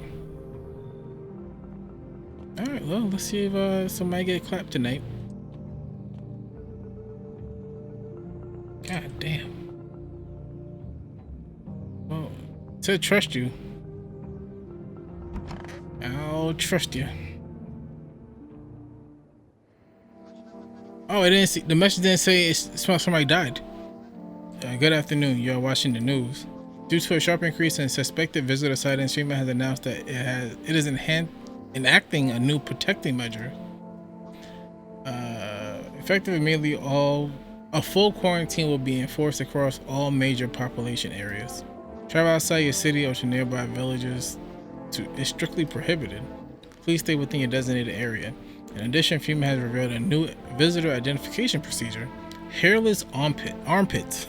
Alright, well, let's see if somebody get clapped tonight. God damn. Oh, it said trust you. I'll trust you. Oh, it didn't see, the message didn't say it smells somebody died. Good afternoon. You're watching the news. Due to a sharp increase in suspected visitor sightings, Streamer has announced that it is enacting a new protecting measure. Effective immediately, a full quarantine will be enforced across all major population areas. Travel outside your city or to nearby villages is strictly prohibited. Please stay within your designated area. In addition, FEMA has revealed a new visitor identification procedure: hairless armpits.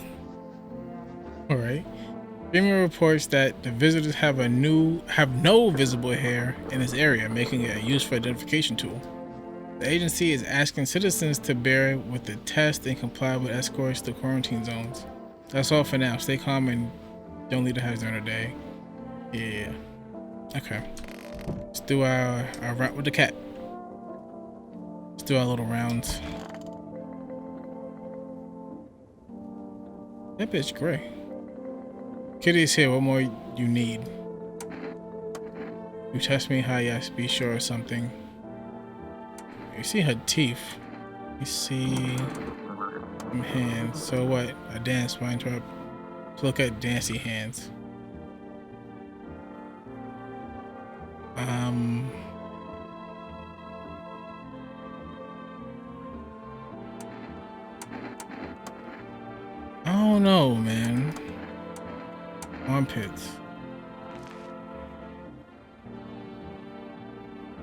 All right. FEMA reports that the visitors have no visible hair in this area, making it a useful identification tool. The agency is asking citizens to bear with the test and comply with escorts to quarantine zones. That's all for now. Stay calm and don't leave the house during the day. Yeah. Okay. Let's do our route with the cat. Let's do our little rounds. That bitch gray. Kitty's here. What more you need? You test me how? Yes, be sure of something. You see her teeth. You see some hands. So what? A dance mind trap. Let's look at dancy hands. I don't know, man. Armpits.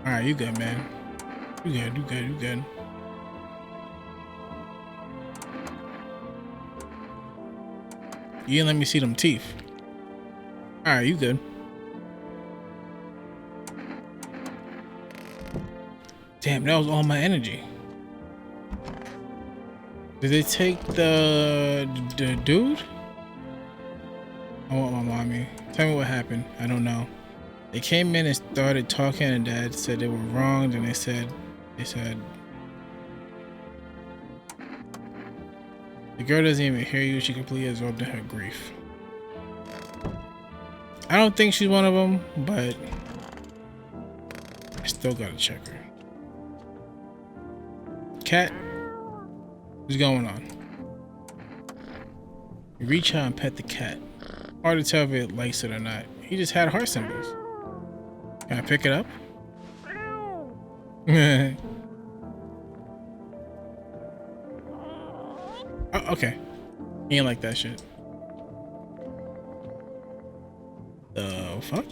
Alright, you good, man. You good. You didn't let me see them teeth. Alright, you good. Damn, that was all my energy. Did they take the dude? I want my mommy. Tell me what happened. I don't know. They came in and started talking, and Dad said they were wrong. Then they said the girl doesn't even hear you. She completely absorbed in her grief. I don't think she's one of them, but I still gotta check her. Cat, what's going on? You reach out and pet the cat. Hard to tell if it likes it or not. He just had heart symbols. Can I pick it up? Oh, okay. He ain't like that shit. The fuck?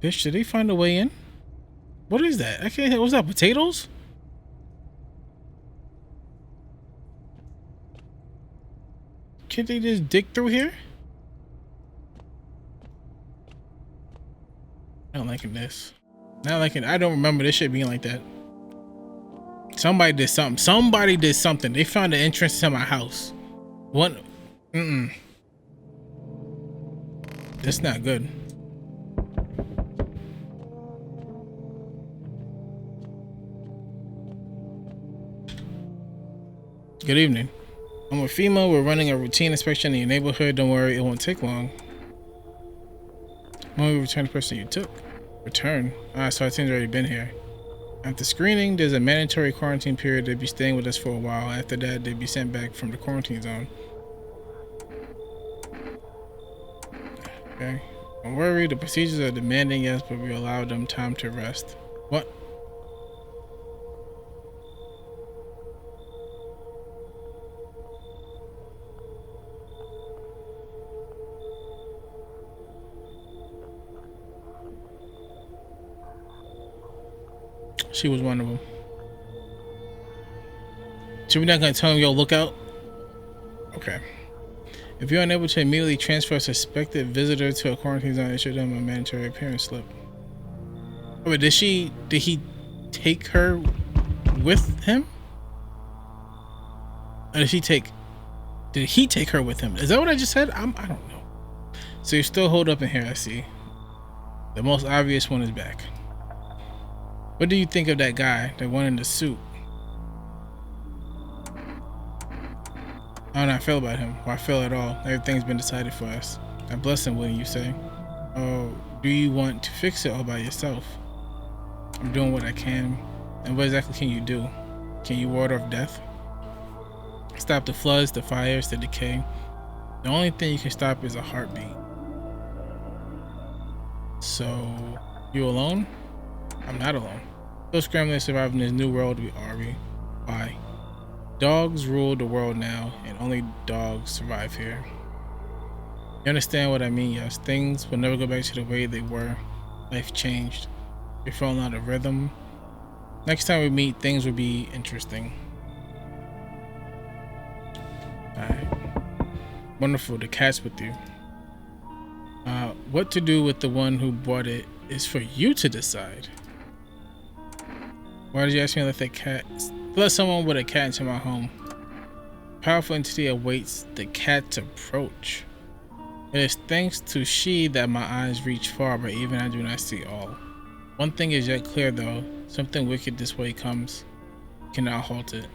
Bitch, did they find a way in? What is that? I can't. What's that? Potatoes? Can't they just dig through here? I don't liking this. Not liking. I don't remember this shit being like that. Somebody did something. Somebody did something. They found the entrance to my house. What? That's not good. Good evening. I'm with FEMA. We're running a routine inspection in your neighborhood. Don't worry, it won't take long. When we return the person you took. Return? So our team's already been here. After screening, there's a mandatory quarantine period. They'd be staying with us for a while. After that, they'd be sent back from the quarantine zone. Okay. Don't worry, the procedures are demanding, yes, but we allow them time to rest. What? She was one of them. So we're not gonna tell him, yo, look out? Okay. If you're unable to immediately transfer a suspected visitor to a quarantine zone, issue them a mandatory appearance slip. Oh, wait, did he take her with him? Or did he take her with him? Is that what I just said? I don't know. So you're still holed up in here, I see. The most obvious one is back. What do you think of that guy, the one in the suit? I don't know how I feel about him, or I feel at all. Everything's been decided for us. I bless him, wouldn't you say? Oh, do you want to fix it all by yourself? I'm doing what I can. And what exactly can you do? Can you ward off death? Stop the floods, the fires, the decay. The only thing you can stop is a heartbeat. So, you alone? I'm not alone. Still scrambling to survive in this new world, are we? Why? Dogs rule the world now, and only dogs survive here. You understand what I mean? Yes, things will never go back to the way they were. Life changed. We're falling out of rhythm. Next time we meet, things will be interesting. Alright. Wonderful, the cat's with you. What to do with the one who bought it is for you to decide. Why did you ask me to let someone with a cat into my home? Powerful entity awaits the cat's approach. It is thanks to she that my eyes reach far, but even I do not see all. One thing is yet clear though, something wicked this way comes. Cannot halt it.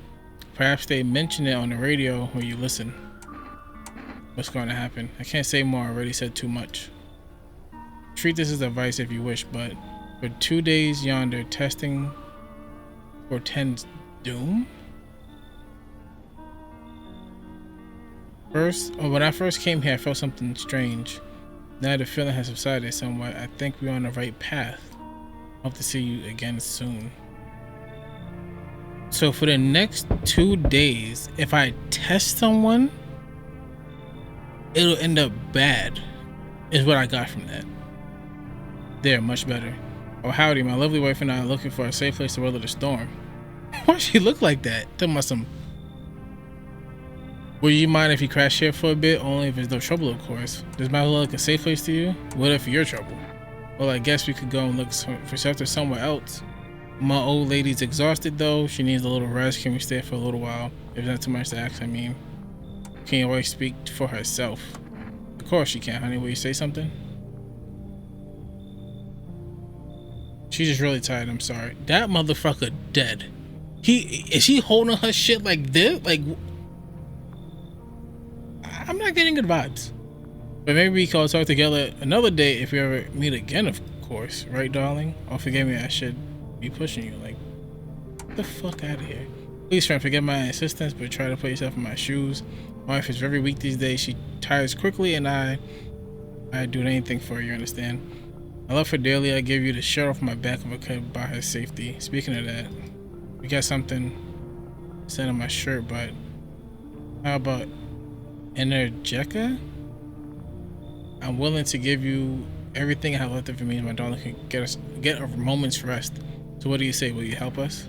Perhaps they mention it on the radio when you listen. What's going to happen? I can't say more, I already said too much. Treat this as advice if you wish, but for 2 days yonder, testing portends doom? When I first came here, I felt something strange. Now the feeling has subsided somewhat. I think we're on the right path. Hope to see you again soon. So for the next 2 days, if I test someone, it'll end up bad, is what I got from that. There, much better. Oh, howdy, my lovely wife and I are looking for a safe place to weather the storm. Why does she look like that? Tell me some. Would you mind if you crash here for a bit? Only if there's no trouble, of course. Does my look like a safe place to you? What if you're trouble? Well, I guess we could go and look for shelter somewhere else. My old lady's exhausted though. She needs a little rest. Can we stay for a little while? If not too much to ask, I mean. Can your wife speak for herself? Of course she can, honey. Will you say something? She's just really tired, I'm sorry. That motherfucker dead. Is he holding her shit like this? Like, I'm not getting good vibes. But maybe we can talk together another day if we ever meet again, of course. Right, darling? Oh, forgive me, I should be pushing you. Like, get the fuck out of here. Please, friend, forget my insistence, but try to put yourself in my shoes. My wife is very weak these days. She tires quickly, and I'd do anything for her, you understand? I love her dearly. I give you the shirt off my back if I could buy her safety. Speaking of that, we got something set on my shirt, but how about Energeca? I'm willing to give you everything I have left of me, my darling, can get a moment's rest. So what do you say? Will you help us?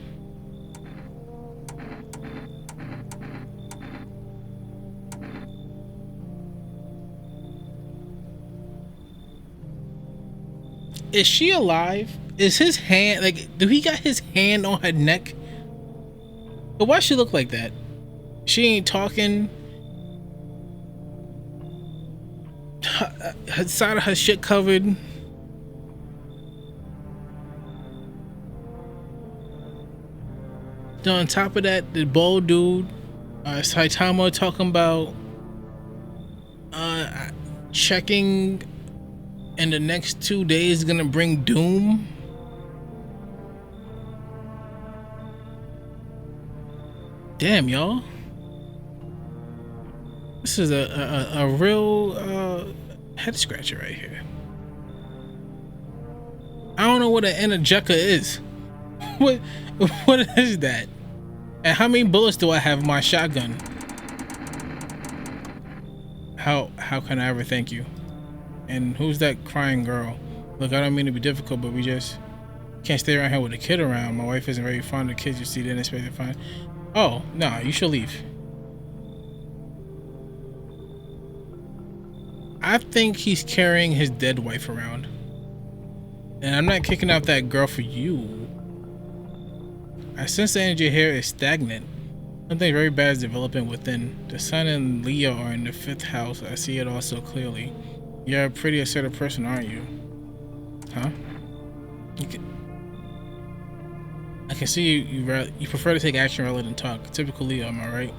Is she alive? Is his hand, like, do he got his hand on her neck? But why she look like that? She ain't talking. Her side of her shit covered. Then on top of that, the bald dude Saitama talking about checking in the next 2 days gonna bring doom. Damn, y'all. This is a real head scratcher right here. I don't know what an energeca is. What is that? And how many bullets do I have in my shotgun? How can I ever thank you? And who's that crying girl? Look, I don't mean to be difficult, but we just can't stay around here with a kid around. My wife isn't very fond of kids. You see, didn't expect to find. Oh, no, you should leave. I think he's carrying his dead wife around. And I'm not kicking out that girl for you. I sense the energy here is stagnant. Something very bad is developing within. The sun and Leo are in the 5th house. I see it all so clearly. You're a pretty assertive person, aren't you? Huh? I can see you prefer to take action rather than talk. Typical Leo, am I right?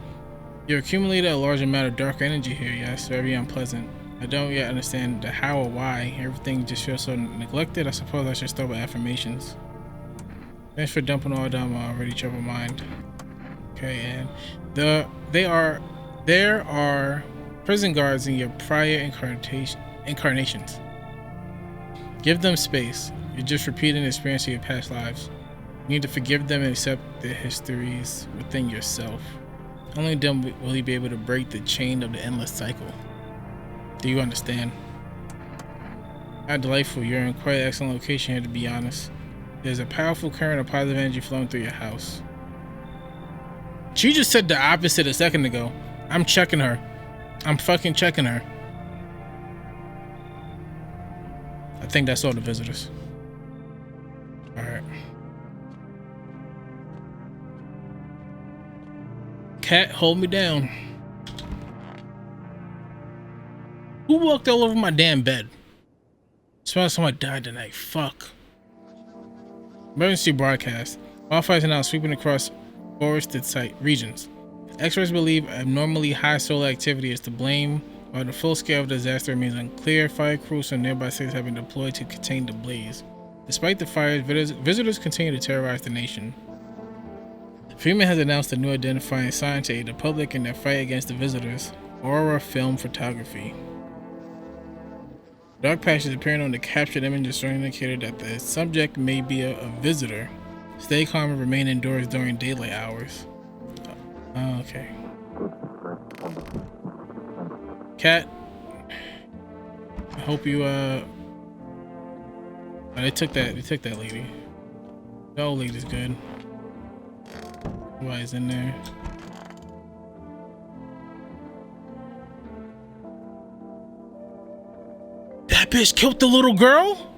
You accumulated a large amount of dark energy here, yes, very unpleasant. I don't yet understand the how or why. Everything just feels so neglected. I suppose I should start with affirmations. Thanks for dumping all down my already troubled mind. Okay, and there are prison guards in your prior incarnations. Give them space. You're just repeating the experience of your past lives. You need to forgive them and accept the histories within yourself. Only then will you be able to break the chain of the endless cycle. Do you understand? How delightful. You're in quite an excellent location here, to be honest. There's a powerful current of positive energy flowing through your house. She just said the opposite a second ago. I'm checking her. I'm fucking checking her. I think that's all the visitors. Alright. Cat, hold me down. Who walked all over my damn bed? Smells like someone died tonight. Fuck. Emergency broadcast. Wildfires are now sweeping across forested regions. Experts believe abnormally high solar activity is to blame, while the full scale of the disaster remains unclear. Fire crews from nearby cities have been deployed to contain the blaze. Despite the fires, visitors continue to terrorize the nation. FEMA has announced a new identifying sign to aid the public in their fight against the visitors: Aura Film Photography. Dark patches appearing on the captured images strongly indicated that the subject may be a visitor. Stay calm and remain indoors during daylight hours. Oh, okay. Cat, I hope you oh, they took that lady. The old lady's good. Nobody's in there. That bitch killed the little girl?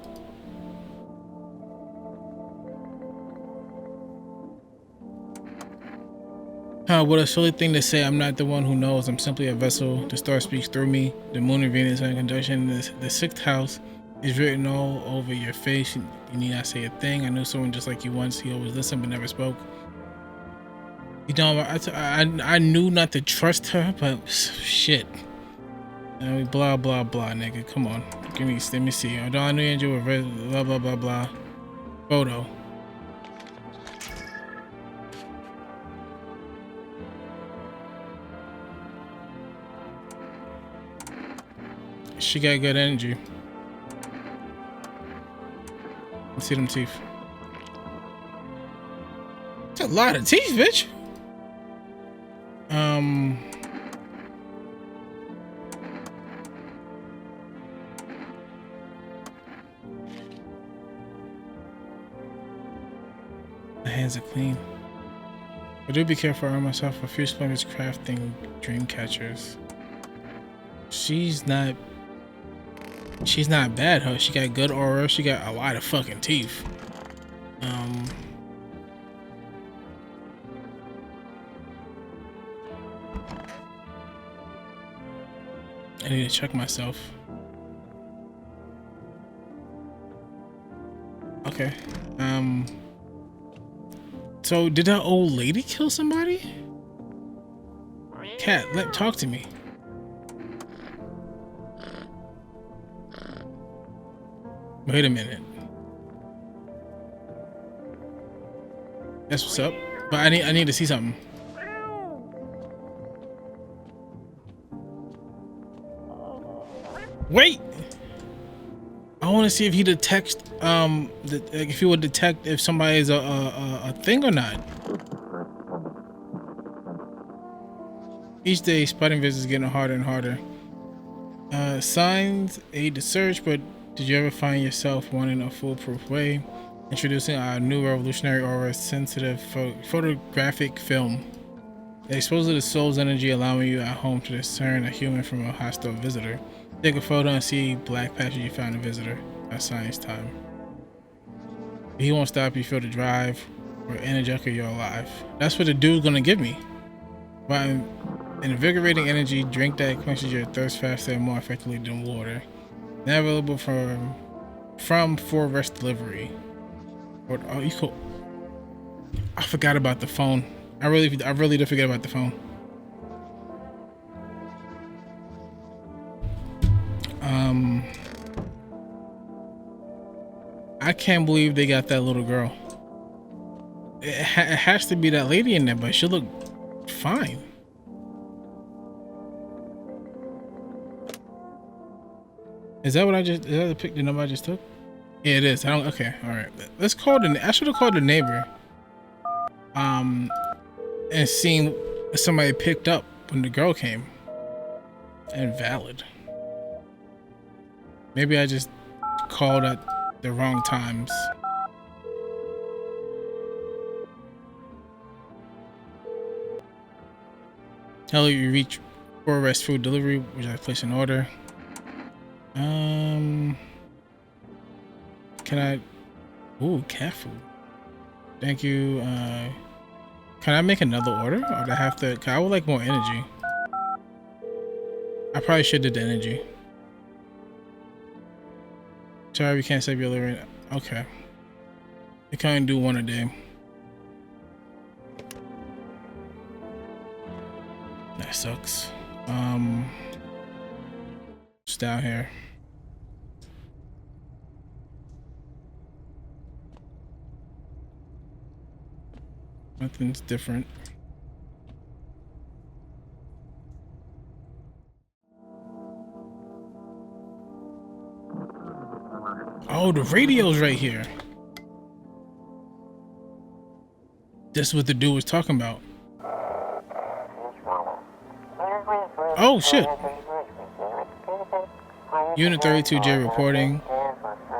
What a silly thing to say. I'm not the one who knows. I'm simply a vessel. The star speaks through me. The moon and Venus are in conjunction. The 6th house is written all over your face. You need not say a thing. I knew someone just like you once. He always listened but never spoke. You know, I knew not to trust her, but shit. Blah blah blah, nigga. Come on, let me see. Although I knew Angel was blah blah blah blah. Photo. She got good energy. Let's see them teeth. That's a lot of teeth, bitch. My hands are clean. But do be careful. I arm myself for few splendors crafting dream catchers. She's not bad, huh? She got good aura. She got a lot of fucking teeth. I need to check myself. Okay. So did that old lady kill somebody? Cat, talk to me. Wait a minute. That's what's up. But I need to see something. Wait. I want to see if he detects if he would detect if somebody is a thing or not. Each day, spotting visitors getting harder and harder. Signs aid the search, but did you ever find yourself wanting a foolproof way? Introducing our new revolutionary aura sensitive photographic film. It exposes the soul's energy, allowing you at home to discern a human from a hostile visitor. Take a photo and see black patches you found a visitor. That's science time. He won't stop you, feel the drive, or energetic you're alive. That's what the dude's gonna give me. But an invigorating energy drink that quenches your thirst faster and more effectively than water. Now available from for rest delivery. Or, oh, you cool. I forgot about the phone. I really did forget about the phone. I can't believe they got that little girl. It has to be that lady in there, but she look fine. Is that the pic the number I just took? Yeah, it is. Okay, all right. Let's call I should have called the neighbor. And seen somebody picked up when the girl came. Invalid. Maybe I just called at the wrong times. Hello, you reach for rest food delivery, which I place an order. Can I? Ooh, cat food. Thank you. Can I make another order, or do I have to? 'Cause I would like more energy. I probably should did the energy. Sorry, we can't save your liver. Okay. We can only do one a day. That sucks. It's down here. Nothing's different. Oh, the radio's right here. This is what the dude was talking about. Oh shit. Unit 32J reporting.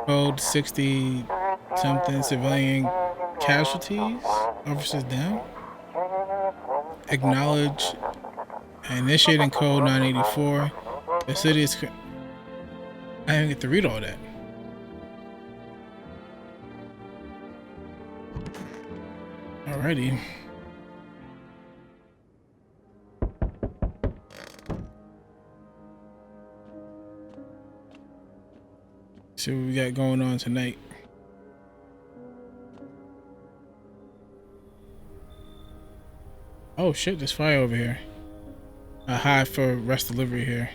Code 60 something civilian casualties. Officers down. Acknowledge. Initiating code 984. The city is. I didn't get to read all that. Alrighty. See what we got going on tonight. Oh shit, there's fire over here. A high for rest delivery here.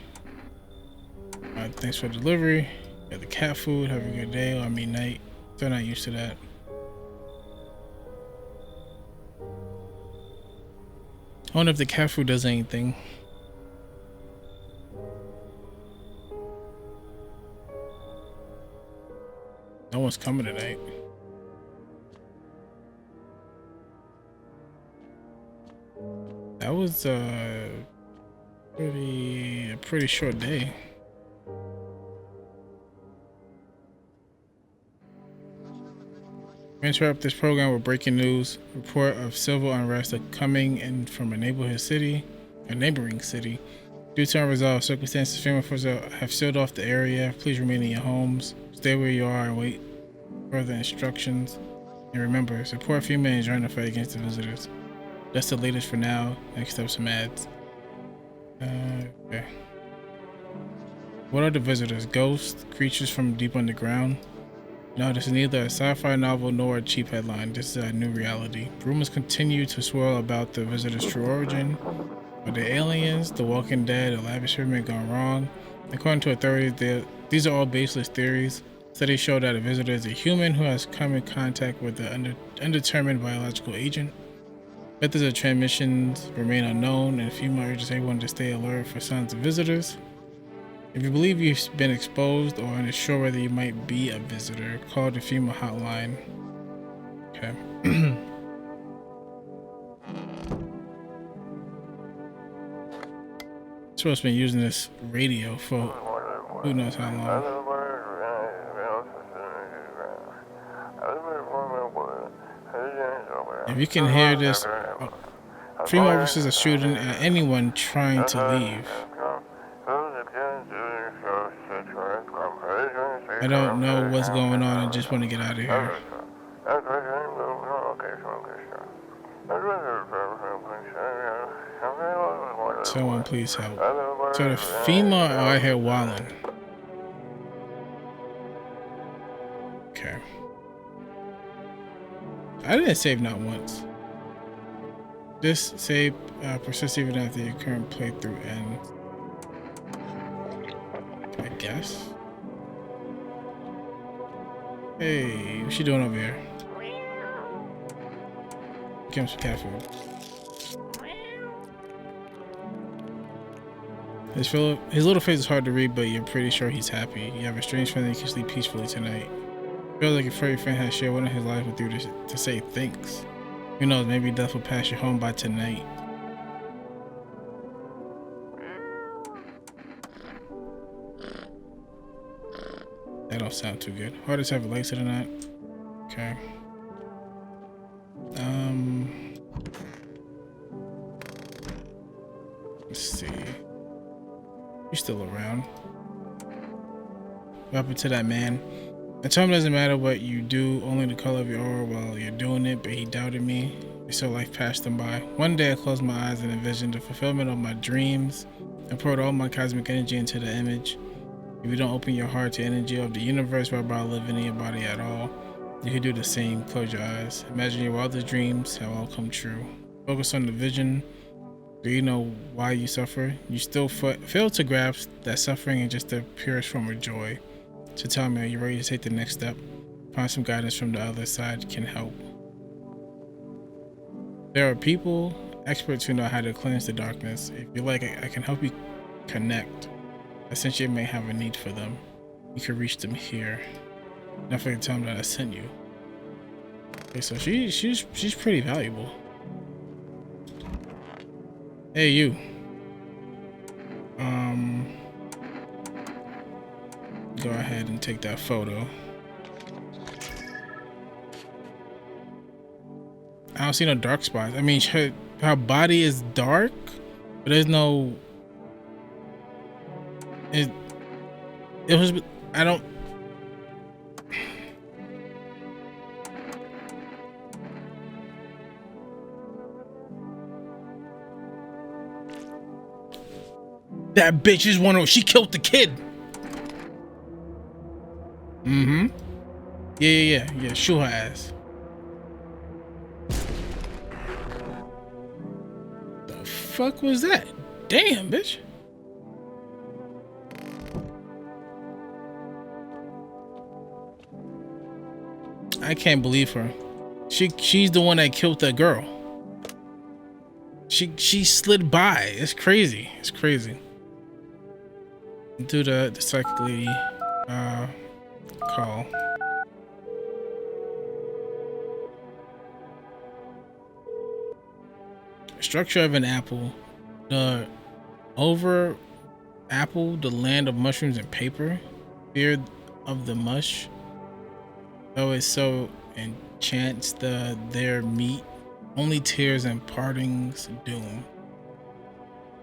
Thanks for delivery. Got the cat food. Have a good day. Or I mean night. They're not used to that. I wonder if the cat food does anything. No one's coming tonight. That was a pretty short day. We interrupt this program with breaking news. Report of civil unrest coming in from a neighboring city. Due to unresolved circumstances, FEMA forces have sealed off the area. Please remain in your homes. Stay where you are and wait further instructions. And remember, support FEMA and join the fight against the visitors. That's the latest for now. Next up, some ads. Okay. What are the visitors? Ghosts? Creatures from deep underground? No, this is neither a sci-fi novel nor a cheap headline. This is a new reality. Rumors continue to swirl about the visitor's true origin. Are they aliens, the Walking Dead, a lab experiment gone wrong? According to authorities, these are all baseless theories. Studies show that a visitor is a human who has come in contact with an undetermined biological agent. Methods of transmissions remain unknown, and FEMA urges everyone to stay alert for signs of visitors. If you believe you've been exposed or unsure whether you might be a visitor, call the FEMA hotline. Okay. Supposed to be using this radio for who knows how long. If you can hear this, FEMA officers are shooting at anyone trying to leave. I don't know what's going on. I just want to get out of here. Someone please help. So the FEMA are out here wilding. Okay. I didn't save not once. This save persists even after your current playthrough ends. I guess. Hey, what's she doing over here? Give him some cat food. His little face is hard to read, but you're pretty sure he's happy. You have a strange feeling you can sleep peacefully tonight. Feels like a furry friend has shared one of his life with you to say thanks. Who knows, maybe death will pass you home by tonight. That don't sound too good. Hardest have legs or not? Okay. Let's see. You're still around. What happened to that man? I told him it doesn't matter what you do, only the color of your aura while you're doing it, but he doubted me. So life passed him by. One day I closed my eyes and envisioned the fulfillment of my dreams and poured all my cosmic energy into the image. If you don't open your heart to energy of the universe while living in your body at all, you can do the same. Close your eyes. Imagine your wildest dreams have all come true. Focus on the vision. Do you know why you suffer? You still fail to grasp that suffering is just the purest form of joy. So tell me, are you ready to take the next step? Find some guidance from the other side can help. There are people, experts who know how to cleanse the darkness. If you like, I can help you connect. Essentially, you may have a need for them. You can reach them here. Don't forget to tell them that I sent you. Okay, so she's pretty valuable. Hey, you. Go ahead and take that photo. I don't see no dark spots. I mean, her body is dark, but there's no. It was. I don't. That bitch is one of. She killed the kid. Mm-hmm. Yeah. Shoot her ass. The fuck was that? Damn, bitch. I can't believe her. She's the one that killed that girl. She slid by. It's crazy. It's crazy. Do the psychic lady call. Structure of an apple. The over apple, the land of mushrooms and paper. Fear of the mush. Though it so enchants their meat. Only tears and partings doom.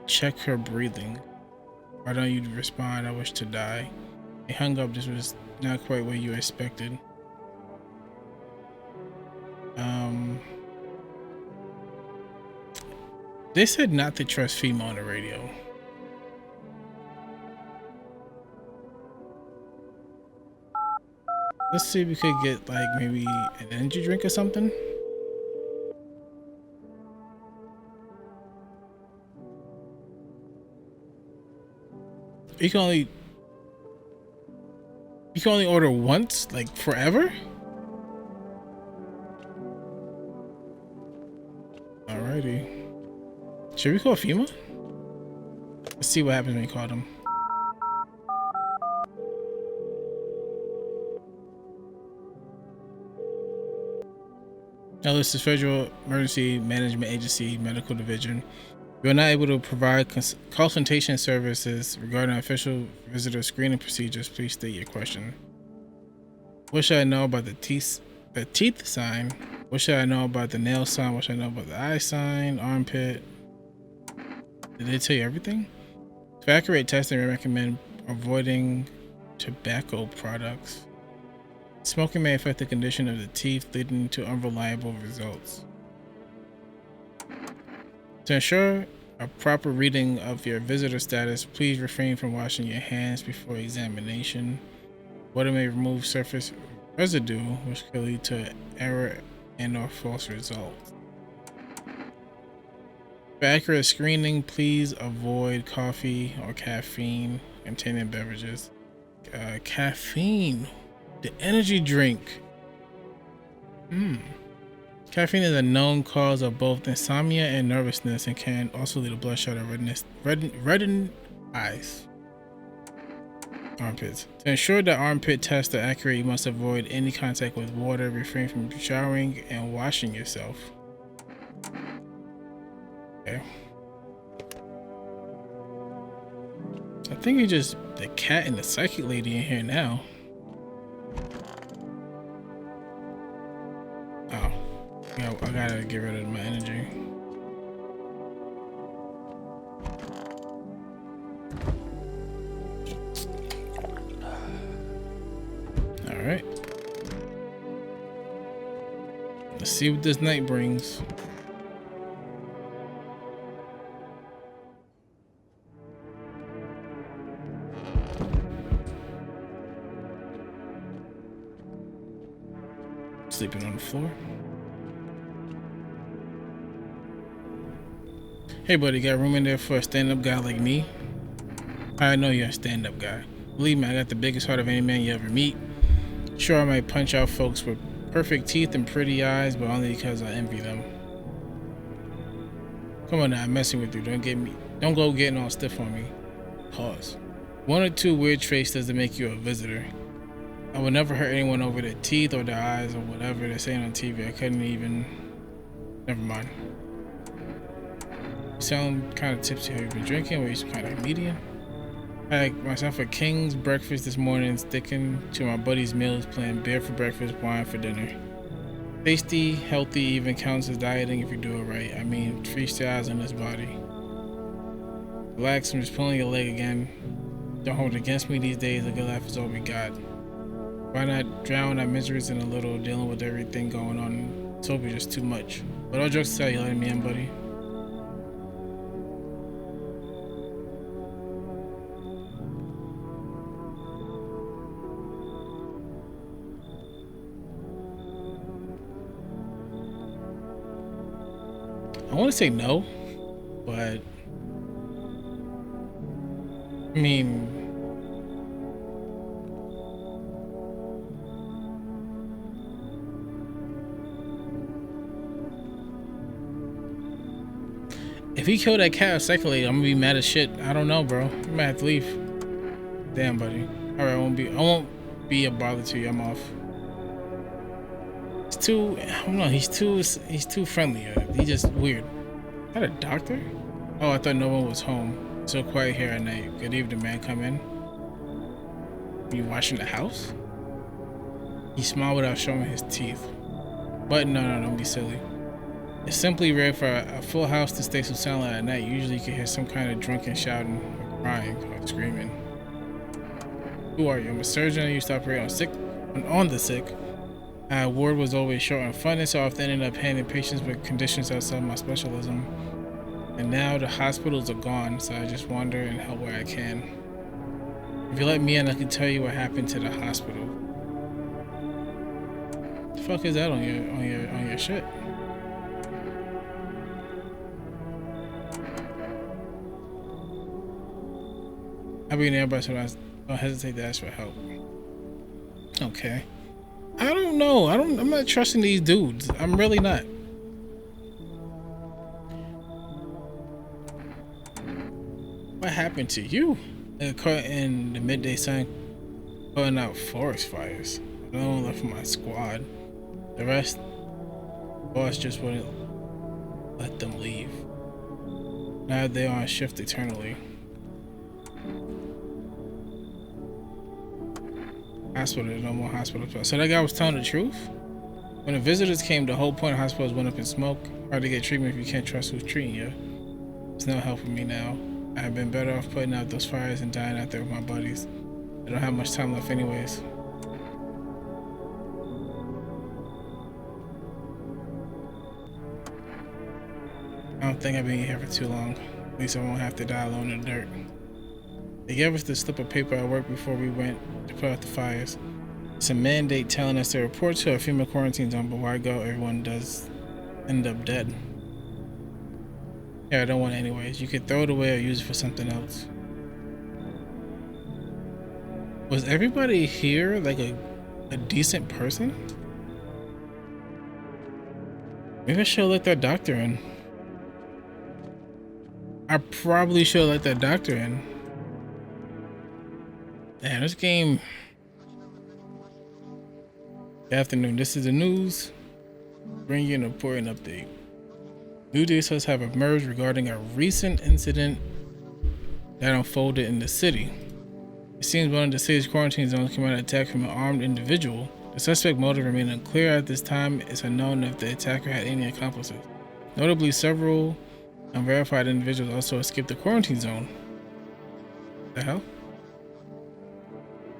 Check her breathing. Why don't you respond? I wish to die. He hung up. This was not quite what you expected. They said not to trust FEMA on the radio. Let's see if we could get like maybe an energy drink or something. You can only order once, like forever? Alrighty. Should we call FEMA? Let's see what happens when we call them. Now, this is Federal Emergency Management Agency Medical Division. We are not able to provide consultation services regarding official visitor screening procedures. Please state your question. What should I know about the teeth sign? What should I know about the nail sign? What should I know about the eye sign? Armpit? Did they tell you everything? For accurate testing, we recommend avoiding tobacco products. Smoking may affect the condition of the teeth, leading to unreliable results. To ensure a proper reading of your visitor status, please refrain from washing your hands before examination. Water may remove surface residue, which could lead to error and/or false results. For accurate screening, please avoid coffee or caffeine-containing beverages. Caffeine, the energy drink. Caffeine is a known cause of both insomnia and nervousness, and can also lead to bloodshot or reddened eyes. Armpits. To ensure that armpit tests are accurate, you must avoid any contact with water, refrain from showering, and washing yourself. Okay. I think it's just the cat and the psychic lady in here now. Oh. Yeah, I gotta get rid of my energy. Alright. Let's see what this night brings. Sleeping on the floor. Hey buddy, got room in there for a stand-up guy like me? I know you're a stand-up guy. Believe me, I got the biggest heart of any man you ever meet. Sure, I might punch out folks with perfect teeth and pretty eyes, but only because I envy them. Come on now, I'm messing with you. Don't go getting all stiff on me. Pause. One or two weird traits doesn't make you a visitor. I would never hurt anyone over their teeth or their eyes or whatever they're saying on TV. I couldn't even... Never mind. You sound kind of tipsy. Have you been drinking? Were you some kind of comedian? I had myself a king's breakfast this morning, sticking to my buddy's meals, playing beer for breakfast, wine for dinner. Tasty, healthy, even counts as dieting if you do it right. I mean, feast your eyes on this body. Relax, I'm just pulling your leg again. Don't hold it against me these days. A good laugh is all we got. Why not drown our miseries in a little, dealing with everything going on? It's over just too much. But all jokes aside, you letting me in, buddy? I want to say no, but I mean, if he killed that cat secondly, I'm gonna be mad as shit. I don't know, bro. I might have to leave. Damn, buddy. All right, I won't be a bother to you. I'm off. I don't know, he's too friendly. He's just weird. Is that a doctor? Oh, I thought no one was home. So quiet here at night. Good evening, man. Come in. Are you washing the house? He smiled without showing his teeth. But no, don't be silly. It's simply rare for a full house to stay so silent at night. Usually you can hear some kind of drunken shouting or crying or screaming. Who are you? I'm a surgeon. I used to operate on the sick. Our ward was always short on funding, so I often ended up handling patients with conditions outside my specialism. And now the hospitals are gone, so I just wander and help where I can. If you let me in, I can tell you what happened to the hospital. The fuck is that on your shit? I'll be nearby, so don't hesitate to ask for help. Okay. I don't know. I'm not trusting these dudes. I'm really not. What happened to you? Caught in the midday sun, putting out forest fires. No one left from my squad. The rest, boss just wouldn't let them leave. Now they're on shift eternally. Hospital, no more hospital. So that guy was telling the truth? When the visitors came, the whole point of hospitals went up in smoke. Hard to get treatment if you can't trust who's treating you. There's no help for me now. I have been better off putting out those fires and dying out there with my buddies. I don't have much time left anyways. I don't think I've been here for too long. At least I won't have to die alone in the dirt. They gave us the slip of paper at work before we went to put out the fires. It's a mandate telling us to report to a FEMA quarantine zone, but why go? Everyone does end up dead. Yeah, I don't want it anyways. You could throw it away or use it for something else. Was everybody here like a decent person? Maybe I should let that doctor in. I probably should let that doctor in. Man, this game. Good afternoon. This is the news. Bring you an important update. New details have emerged regarding a recent incident that unfolded in the city. It seems one of the city's quarantine zones came under attack from an armed individual. The suspect motive remains unclear at this time. It's unknown if the attacker had any accomplices. Notably, several unverified individuals also escaped the quarantine zone. The hell?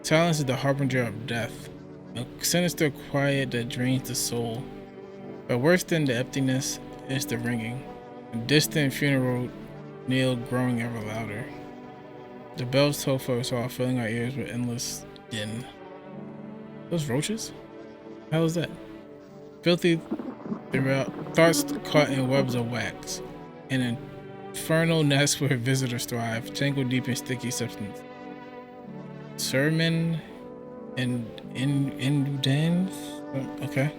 Silence is the harbinger of death, a sinister quiet that drains the soul. But worse than the emptiness is the ringing, a distant funeral knell growing ever louder. The bells toll for us all, filling our ears with endless din. Those roaches? How is that? Filthy throughout, thoughts caught in webs of wax. An infernal nest where visitors thrive, tangled deep in sticky substance. Sermon and in okay.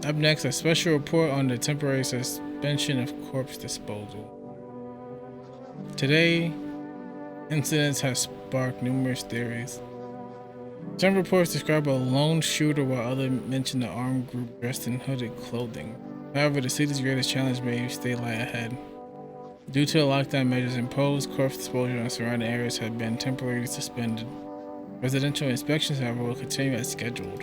Up next, a special report on the temporary suspension of corpse disposal. Today, incidents have sparked numerous theories. Some reports describe a lone shooter while others mention the armed group dressed in hooded clothing. However, the city's greatest challenge may stay lie ahead. Due to the lockdown measures imposed, corpse disposal in surrounding areas have been temporarily suspended. Residential inspections, however, will continue as scheduled.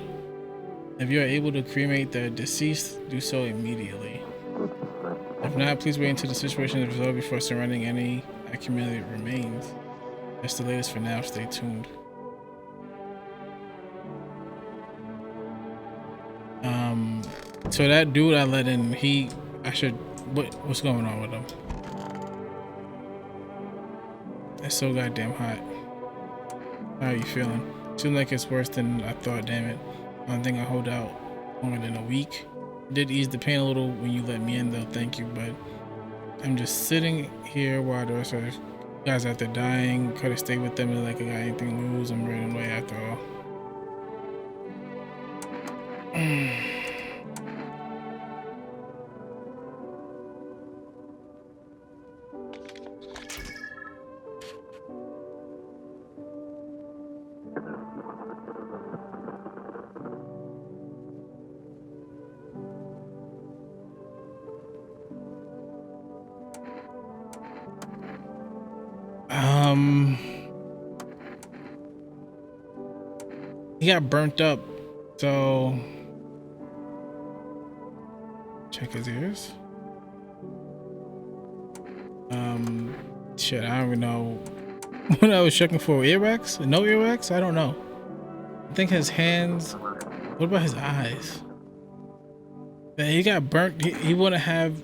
If you are able to cremate the deceased, do so immediately. If not, please wait until the situation is resolved before surrendering any accumulated remains. That's the latest for now. Stay tuned. So that dude I let in, what's going on with him? It's so goddamn hot. How are you feeling? Seems like it's worse than I thought, damn it. I don't think I hold out longer than a week. It did ease the pain a little when you let me in though, thank you, but I'm just sitting here while the rest of the guys out there dying. Could have stayed with them and like I got anything to lose. I'm running away after all. He got burnt up, so check his ears. Shit, I don't even know what I was checking for. Earwax? No earwax? I don't know. I think his hands. What about his eyes? Man, he got burnt. He wouldn't have.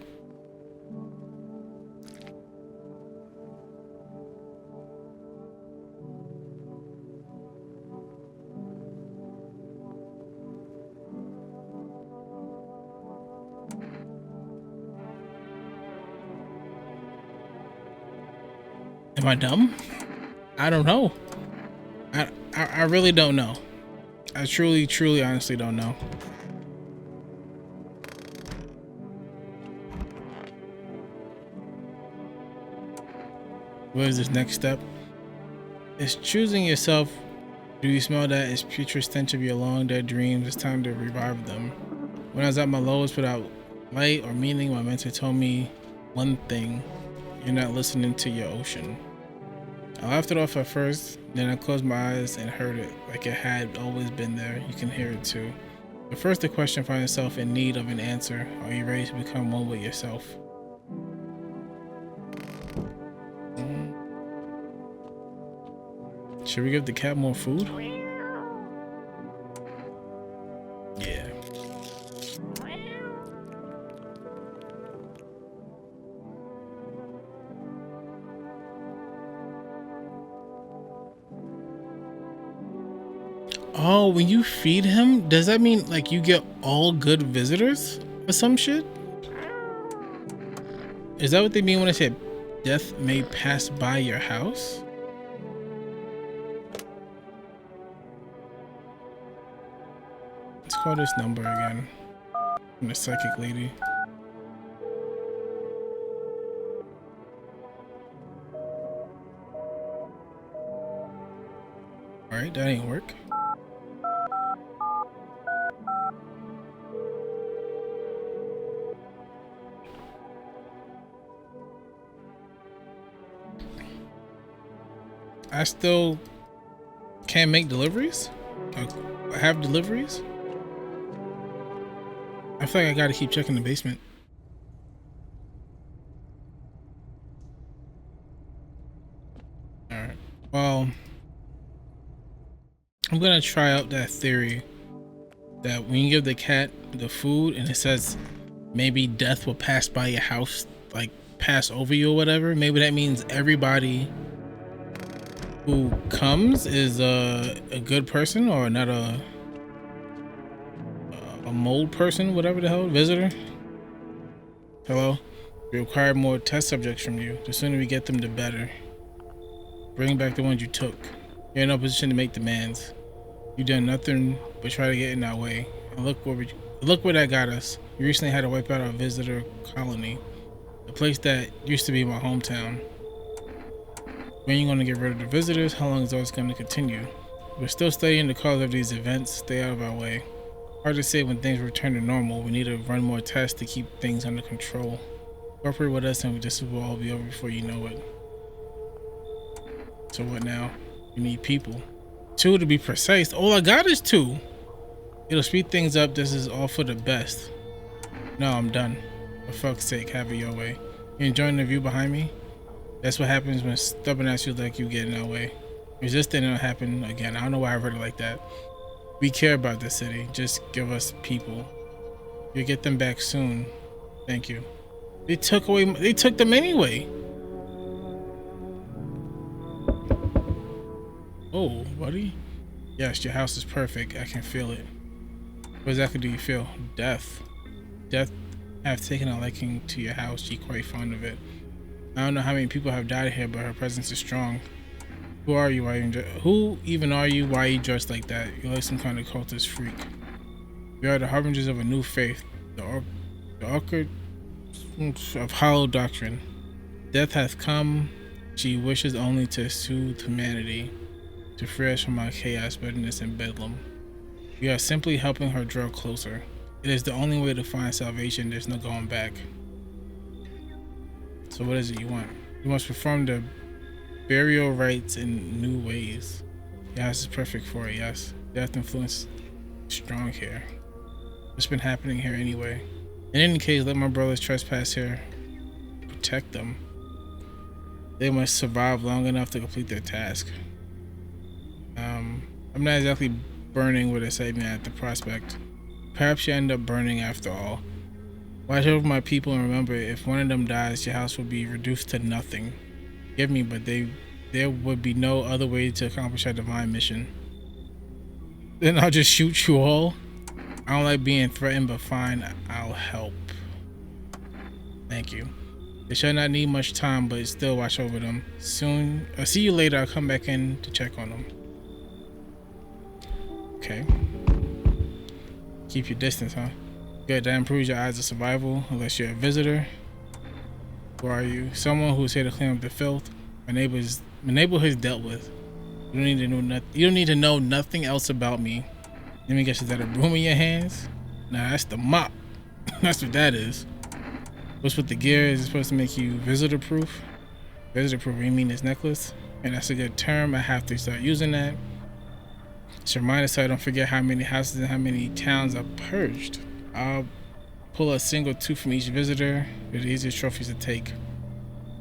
Am I dumb? I don't know. I really don't know. I truly, honestly don't know. What is this next step? It's choosing yourself. Do you smell that? It's putrid stench of your long dead dreams. It's time to revive them. When I was at my lowest without light or meaning, my mentor told me one thing: you're not listening to your ocean. I laughed it off at first, then I closed my eyes and heard it like it had always been there. You can hear it too. But first the question finds itself in need of an answer. Are you ready to become one with yourself? Should we give the cat more food? Yeah. Oh, when you feed him, does that mean like you get all good visitors or some shit? Is that what they mean when they say death may pass by your house? Let's call this number again. I'm the psychic lady. Alright, that ain't work. I still can't make deliveries? I have deliveries? I feel like I gotta keep checking the basement. Alright. Well, I'm gonna try out that theory that when you give the cat the food and it says maybe death will pass by your house, like pass over you or whatever, maybe that means everybody who comes is a good person or not a mold person, whatever the hell, visitor. Hello? We require more test subjects from you. The sooner we get them, the better. Bring back the ones you took. You're in no position to make demands. You've done nothing but try to get in our way. And look where that got us. We recently had to wipe out our visitor colony, a place that used to be my hometown. When are you going to get rid of the visitors? How long is all this going to continue? We're still studying the cause of these events. Stay out of our way. Hard to say when things return to normal. We need to run more tests to keep things under control. Cooperate with us and this will all be over before you know it. So what now? You need people. 2 to be precise. All I got is 2. It'll speed things up. This is all for the best. No, I'm done. For fuck's sake, have it your way. You enjoying the view behind me? That's what happens when stubborn ass feels like you get in our way. Resisting it'll happen again. I don't know why I read it like that. We care about this city. Just give us people. You'll get them back soon. Thank you. They took them anyway. Oh, buddy. Yes, your house is perfect. I can feel it. What exactly do you feel? Death. Death. I have taken a liking to your house. She's quite fond of it. I don't know how many people have died here, but her presence is strong. Who are you? Who even are you? Why are you dressed like that? You're like some kind of cultist freak. We are the harbingers of a new faith, the orchard of hollow doctrine. Death hath come. She wishes only to soothe humanity, to free us from our chaos, bitterness, and bedlam. We are simply helping her draw closer. It is the only way to find salvation. There's no going back. So what is it you want? You must perform the burial rites in new ways. Your house is perfect for it, yes. Death influence strong here. What's been happening here anyway? In any case, let my brothers trespass here. Protect them. They must survive long enough to complete their task. I'm not exactly burning with excitement at the prospect. Perhaps you end up burning after all. Watch over my people and remember, if one of them dies, your house will be reduced to nothing. Forgive me, but there would be no other way to accomplish our divine mission. Then I'll just shoot you all. I don't like being threatened, but fine, I'll help. Thank you. They shall not need much time, but still watch over them. Soon, I'll see you later. I'll come back in to check on them. Okay. Keep your distance, huh? Good, that improves your odds of survival, unless you're a visitor. Who are you? Someone who's here to clean up the filth. My neighbor has dealt with. You don't need to know nothing. You don't need to know nothing else about me. Let me guess, is that a broom in your hands? Nah, that's the mop. That's what that is. What's with the gear? Is it supposed to make you visitor proof? Visitor proof, you mean this necklace? And that's a good term. I have to start using that. It's a reminder so I don't forget how many houses and how many towns are purged. I'll pull a single tooth from each visitor. They're the easiest trophies to take.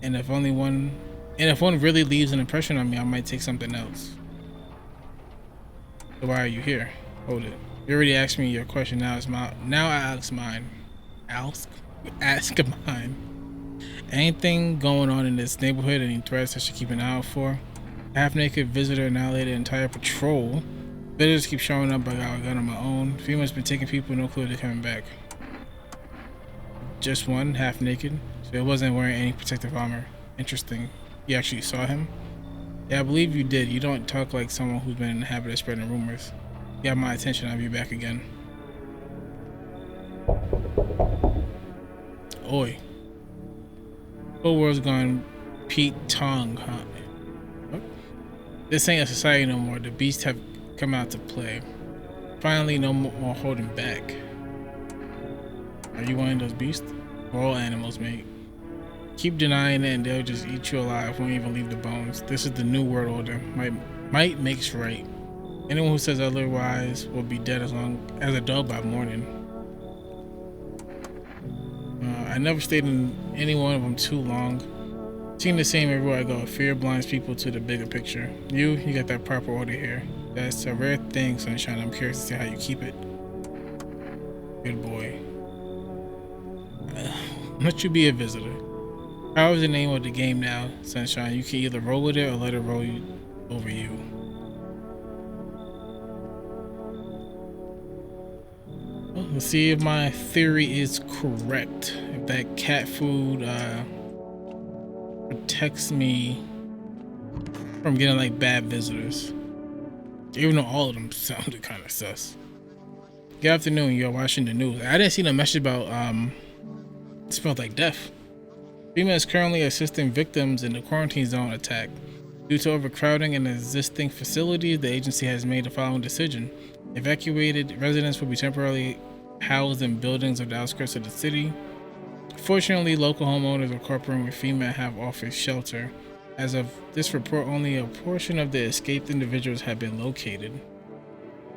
And if one really leaves an impression on me, I might take something else. So why are you here? Hold it. You already asked me your question. Now I ask mine. Ask mine. Anything going on in this neighborhood? Any threats I should keep an eye out for? A half-naked visitor annihilated an entire patrol. Visitors keep showing up, but I got a gun on my own. Female's been taking people, no clue they're coming back. Just one, half-naked, so it wasn't wearing any protective armor. Interesting. You actually saw him? Yeah, I believe you did. You don't talk like someone who's been in the habit of spreading rumors. You got my attention, I'll be back again. Oi. Whole world's gone Pete Tong, huh? What? This ain't a society no more. The beasts have come out to play. Finally, no more holding back. Are you one of those beasts? We're all animals, mate. Keep denying it and they'll just eat you alive. Won't even leave the bones. This is the new world order. Might makes right. Anyone who says otherwise will be dead as long as a dog by morning. I never stayed in any one of them too long. Seeing the same everywhere I go. Fear blinds people to the bigger picture. You got that proper order here. That's a rare thing, Sunshine. I'm curious to see how you keep it. Good boy. Let you be a visitor. How is the name of the game now, Sunshine? You can either roll with it or let it roll over you. Well, let's see if my theory is correct. If that cat food protects me from getting like bad visitors. Even though all of them sounded kind of sus. Good afternoon, you're watching the news. I didn't see no message about it smelled like death. FEMA is currently assisting victims in the quarantine zone attack. Due to overcrowding in existing facilities, the agency has made the following decision. Evacuated residents will be temporarily housed in buildings on the outskirts of the city. Fortunately, local homeowners are cooperating with FEMA and have offered shelter. As of this report, only a portion of the escaped individuals have been located.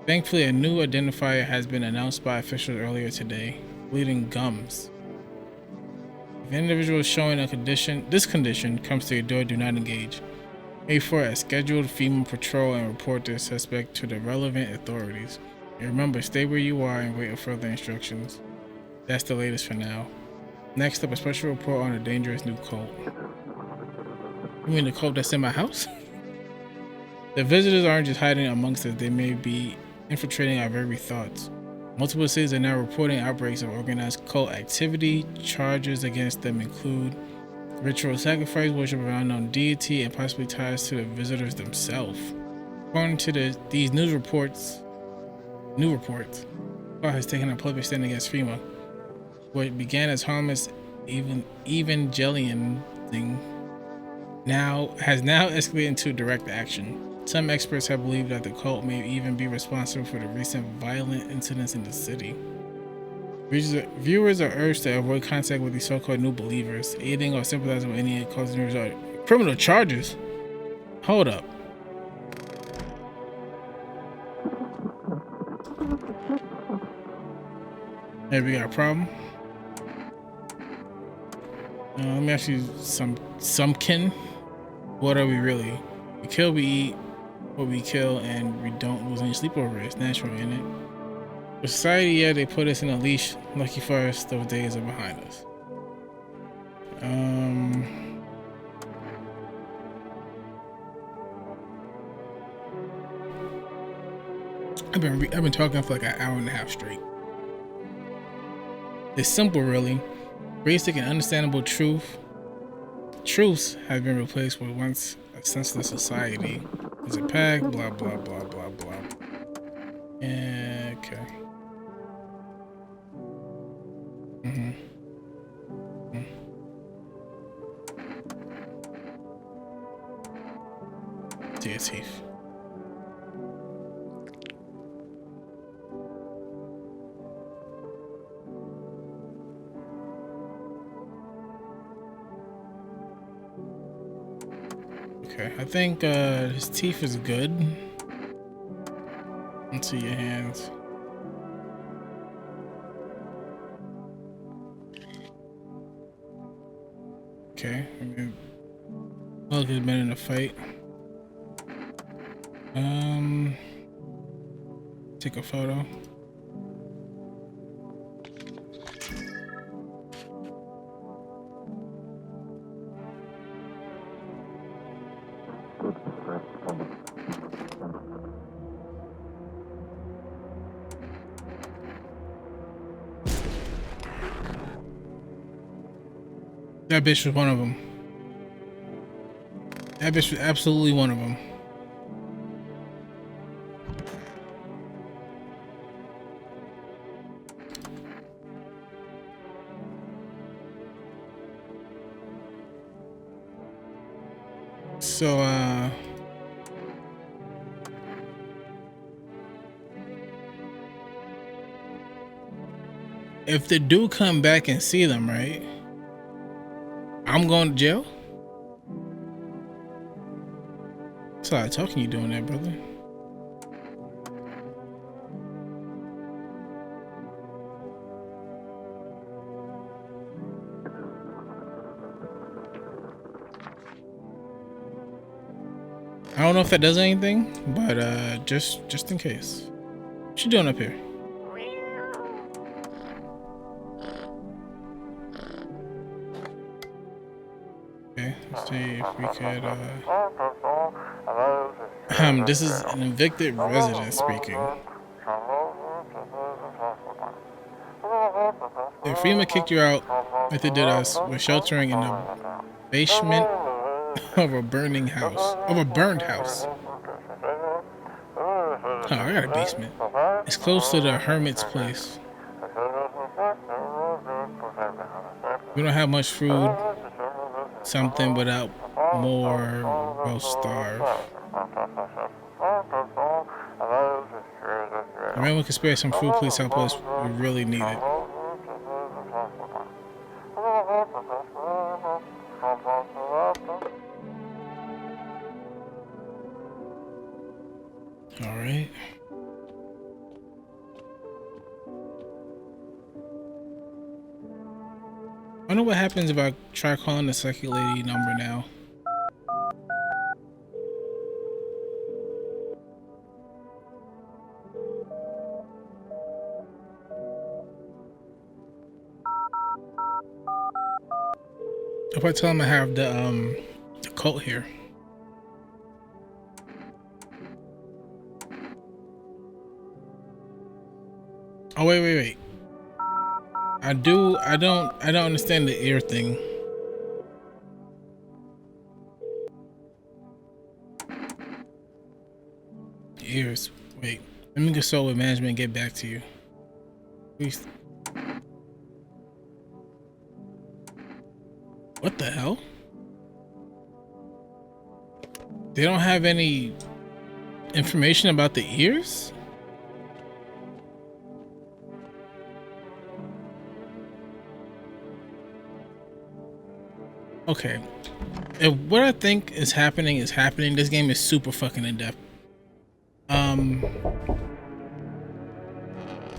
Thankfully, a new identifier has been announced by officials earlier today: bleeding gums. If an individual showing this condition comes to your door, do not engage. Wait for a scheduled FEMA patrol and report the suspect to the relevant authorities. And remember, stay where you are and wait for further instructions. That's the latest for now. Next up, a special report on a dangerous new cult. You mean the cult that's in my house? The visitors aren't just hiding amongst us, they may be infiltrating our very thoughts. Multiple cities are now reporting outbreaks of organized cult activity. Charges against them include ritual sacrifice, worship of an unknown deity, and possibly ties to the visitors themselves. According to these new reports, cult has taken a public stand against FEMA. What began as harmless evangelion thing has now escalated into direct action. Some experts have believed that the cult may even be responsible for the recent violent incidents in the city. Viewers are urged to avoid contact with these so-called new believers. Aiding or sympathizing with any cause criminal charges. Hold up. Hey, we got a problem. Let me ask you something. What are we really? We kill, we eat what we kill, and we don't lose any sleep over it. It's natural, isn't it? For society, yeah, they put us in a leash. Lucky for us, those days are behind us. I've been talking for like an hour and a half straight. It's simple, really. Basic and understandable truth. truths have been replaced with once a senseless society. There's a pack, blah, blah, blah, blah, blah. Okay. See your teeth. Okay, I think his teeth is good. Let's see your hands. Okay, I mean, look, he's been in a fight. Take a photo. That bitch was one of them. That bitch was absolutely one of them. So, if they do come back and see them, right? I'm going to jail? That's a lot of talking you doing there, brother. I don't know if that does anything, but just in case. What you doing up here? Okay, let's see if we could this is an evicted resident speaking. If FEMA kicked you out like they did us, we're sheltering in the basement of a burning house. Of a burned house. Oh, I got a basement. It's close to the hermit's place. We don't have much food. Something without more, we'll starve. If anyone can spare some food, please help us. We really need it. All right. I wonder what happens if I try calling the psychic lady number now. If I tell him I have the cult here. Oh wait. I don't understand the ear thing. Ears. Wait. Let me consult with management and get back to you. Please. What the hell? They don't have any information about the ears? Okay. If what I think is happening, this game is super fucking in depth.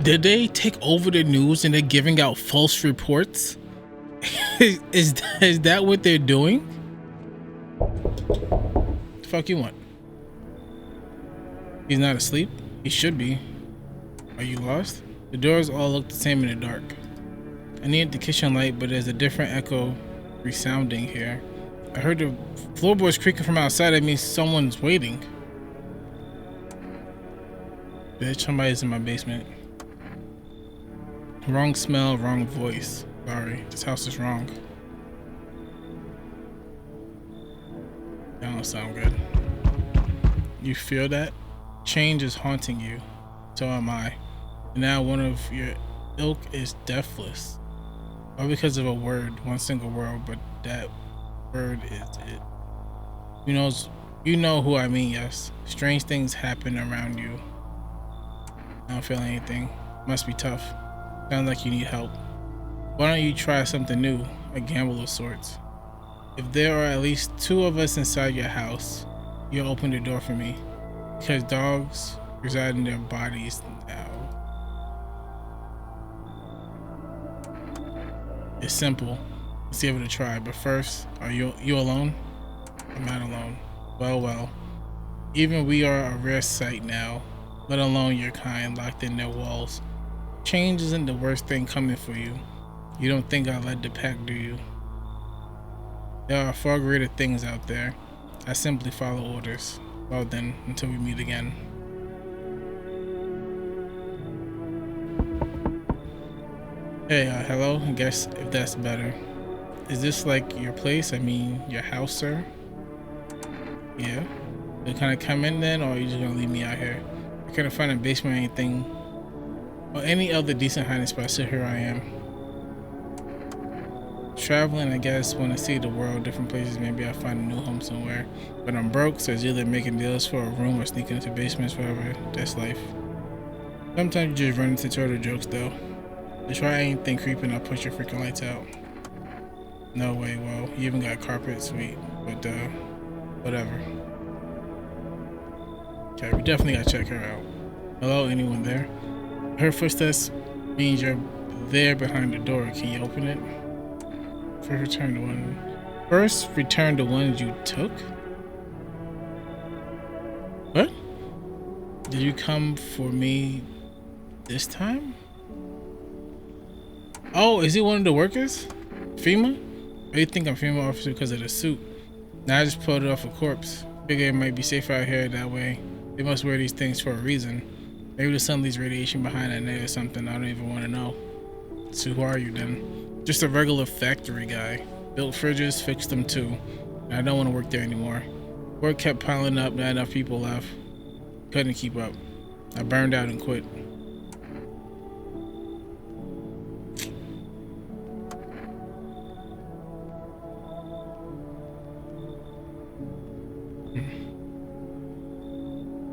Did they take over the news and they're giving out false reports? Is that what they're doing? The fuck you want? He's not asleep? He should be. Are you lost? The doors all look the same in the dark. I need the kitchen light, but there's a different echo resounding here. I heard the floorboards creaking from outside. That means someone's waiting. Bitch, somebody's in my basement. Wrong smell, wrong voice. Sorry, this house is wrong. That don't sound good. You feel that? Change is haunting you. So am I. And now one of your ilk is deathless. All because of a word, one single word, but that word is it. You know who I mean, yes. Strange things happen around you. I don't feel anything. Must be tough. Sounds like you need help. Why don't you try something new? A gamble of sorts. If there are at least 2 of us inside your house, you'll open the door for me. Because dogs reside in their bodies now. It's simple. Let's give it a try. But first, are you alone? I'm not alone. Well. Even we are a rare sight now, let alone your kind locked in their walls. Change isn't the worst thing coming for you. You don't think I led the pack, do you? There are far greater things out there. I simply follow orders. Well then, until we meet again. Hey, hello? I guess if that's better. Is this like your place? I mean, your house, sir? Yeah? Can I come in then, or are you just gonna leave me out here? I couldn't find a basement or anything, or any other decent hiding spot, so here I am. Traveling, I guess, want to see the world, different places. Maybe I'll find a new home somewhere. But I'm broke, so it's either making deals for a room or sneaking into basements, whatever. That's life. Sometimes you just run into turtle jokes, though. To try anything creeping, I'll push your freaking lights out. No way, well, you even got carpet, sweet. But, whatever. Okay, we definitely gotta check her out. Hello, anyone there? Her footsteps means you're there behind the door. Can you open it? First return the ones you took? What? Did you come for me this time? Oh, is he one of the workers? FEMA? Or you think I'm FEMA officer because of the suit? Now I just pulled it off a corpse. Figure it might be safer out here that way. They must wear these things for a reason. Maybe the sun leaves radiation behind that net or something. I don't even want to know. So who are you then? Just a regular factory guy. Built fridges, fixed them too. And I don't want to work there anymore. Work kept piling up, not enough people left. Couldn't keep up. I burned out and quit.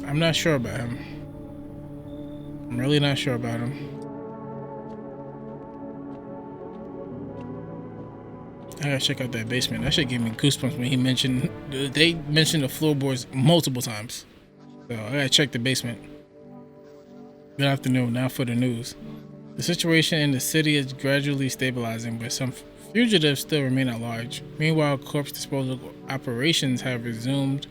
I'm not sure about him. I'm really not sure about him. I gotta check out that basement. That shit gave me goosebumps when they mentioned the floorboards multiple times. So I gotta check the basement. Good afternoon, now for the news. The situation in the city is gradually stabilizing, but some fugitives still remain at large. Meanwhile, corpse disposal operations have resumed,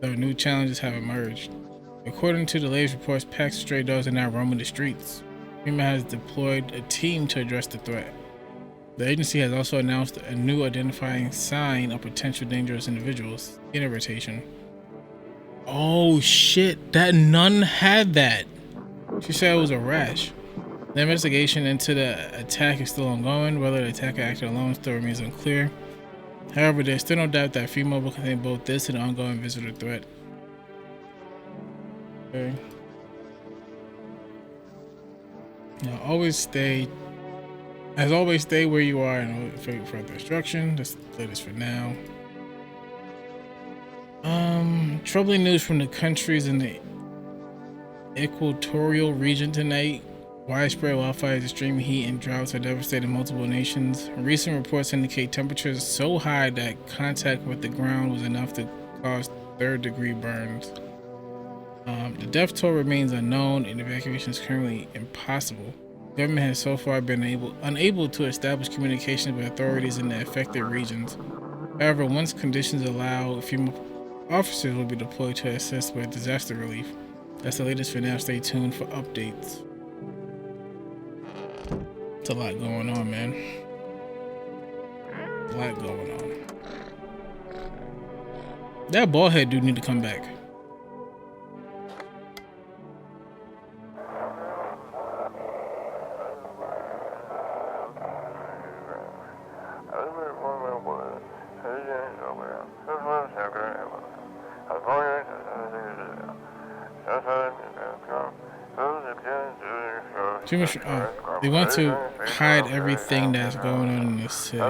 though new challenges have emerged. According to the latest reports, packs of stray dogs are now roaming the streets. FEMA has deployed a team to address the threat. The agency has also announced a new identifying sign of potential dangerous individuals, skin irritation. Oh shit, that nun had that. She said it was a rash. The investigation into the attack is still ongoing. Whether the attacker acted alone still remains unclear. However, there's still no doubt that FEMA will contain both this and the ongoing visitor threat. Okay. Now, as always, stay where you are and wait for further instruction. Let's play this for now. Troubling news from the countries in the equatorial region tonight. Widespread wildfires, extreme heat, and droughts have devastated multiple nations. Recent reports indicate temperatures so high that contact with the ground was enough to cause third-degree burns. The death toll remains unknown, and evacuation is currently impossible. The government has so far been unable to establish communication with authorities in the affected regions. However, once conditions allow, FEMA officers will be deployed to assist with disaster relief. That's the latest for now. Stay tuned for updates. It's a lot going on, man. A lot going on. That bald head dude need to come back. They want to hide everything that's going on in the city.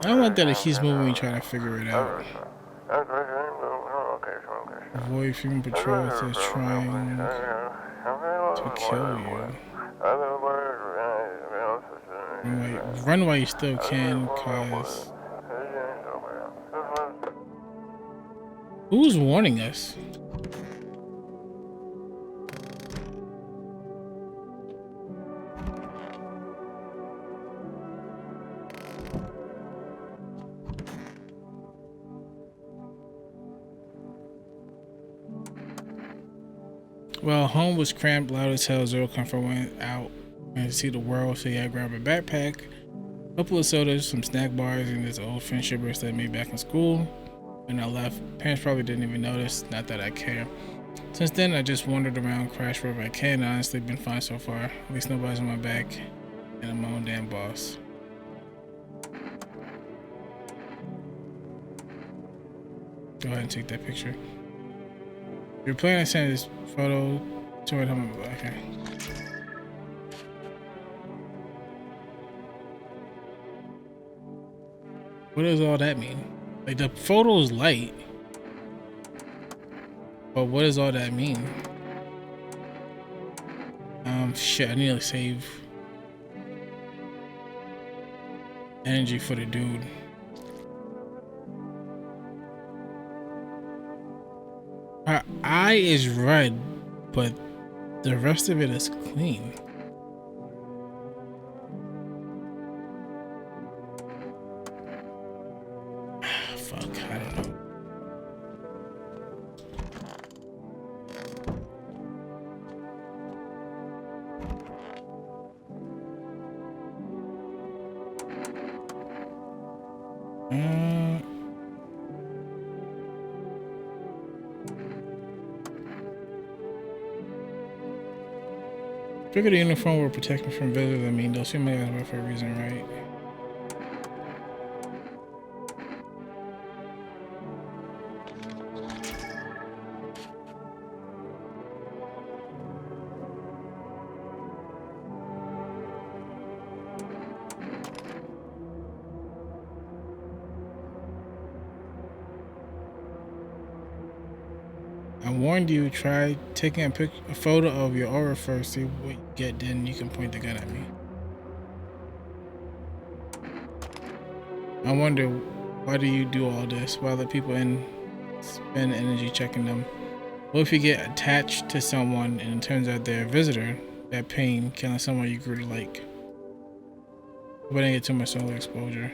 I don't like that it keeps moving, trying to figure it out. Avoid human patrols that's trying to kill you. Run while you still can, cause who's warning us? Well, home was cramped, loud as hell. Zero comfort, went out and see the world, so yeah, I grabbed a backpack, a couple of sodas, some snack bars, and this old friendship bracelet made back in school. When I left, parents probably didn't even notice, not that I care. Since then, I just wandered around, crashed wherever I can. Honestly, been fine so far. At least nobody's on my back, and I'm my own damn boss. Go ahead and take that picture. You're planning on sending this photo to it. Okay. What does all that mean? Like, the photo's light, but what does all that mean? Shit, I need to save energy for the dude. Her eye is red, but the rest of it is clean. Fuck, I don't know. Figure the uniform will protect me from visitors. I mean, they'll see my eyes for a reason, right? I warned you, try taking a photo of your aura first, see what you get, then you can point the gun at me. I wonder, why do you do all this? Why let people spend energy checking them? What if you get attached to someone and it turns out they're a visitor? That pain, killing someone you grew to like. But I didn't get too much solar exposure.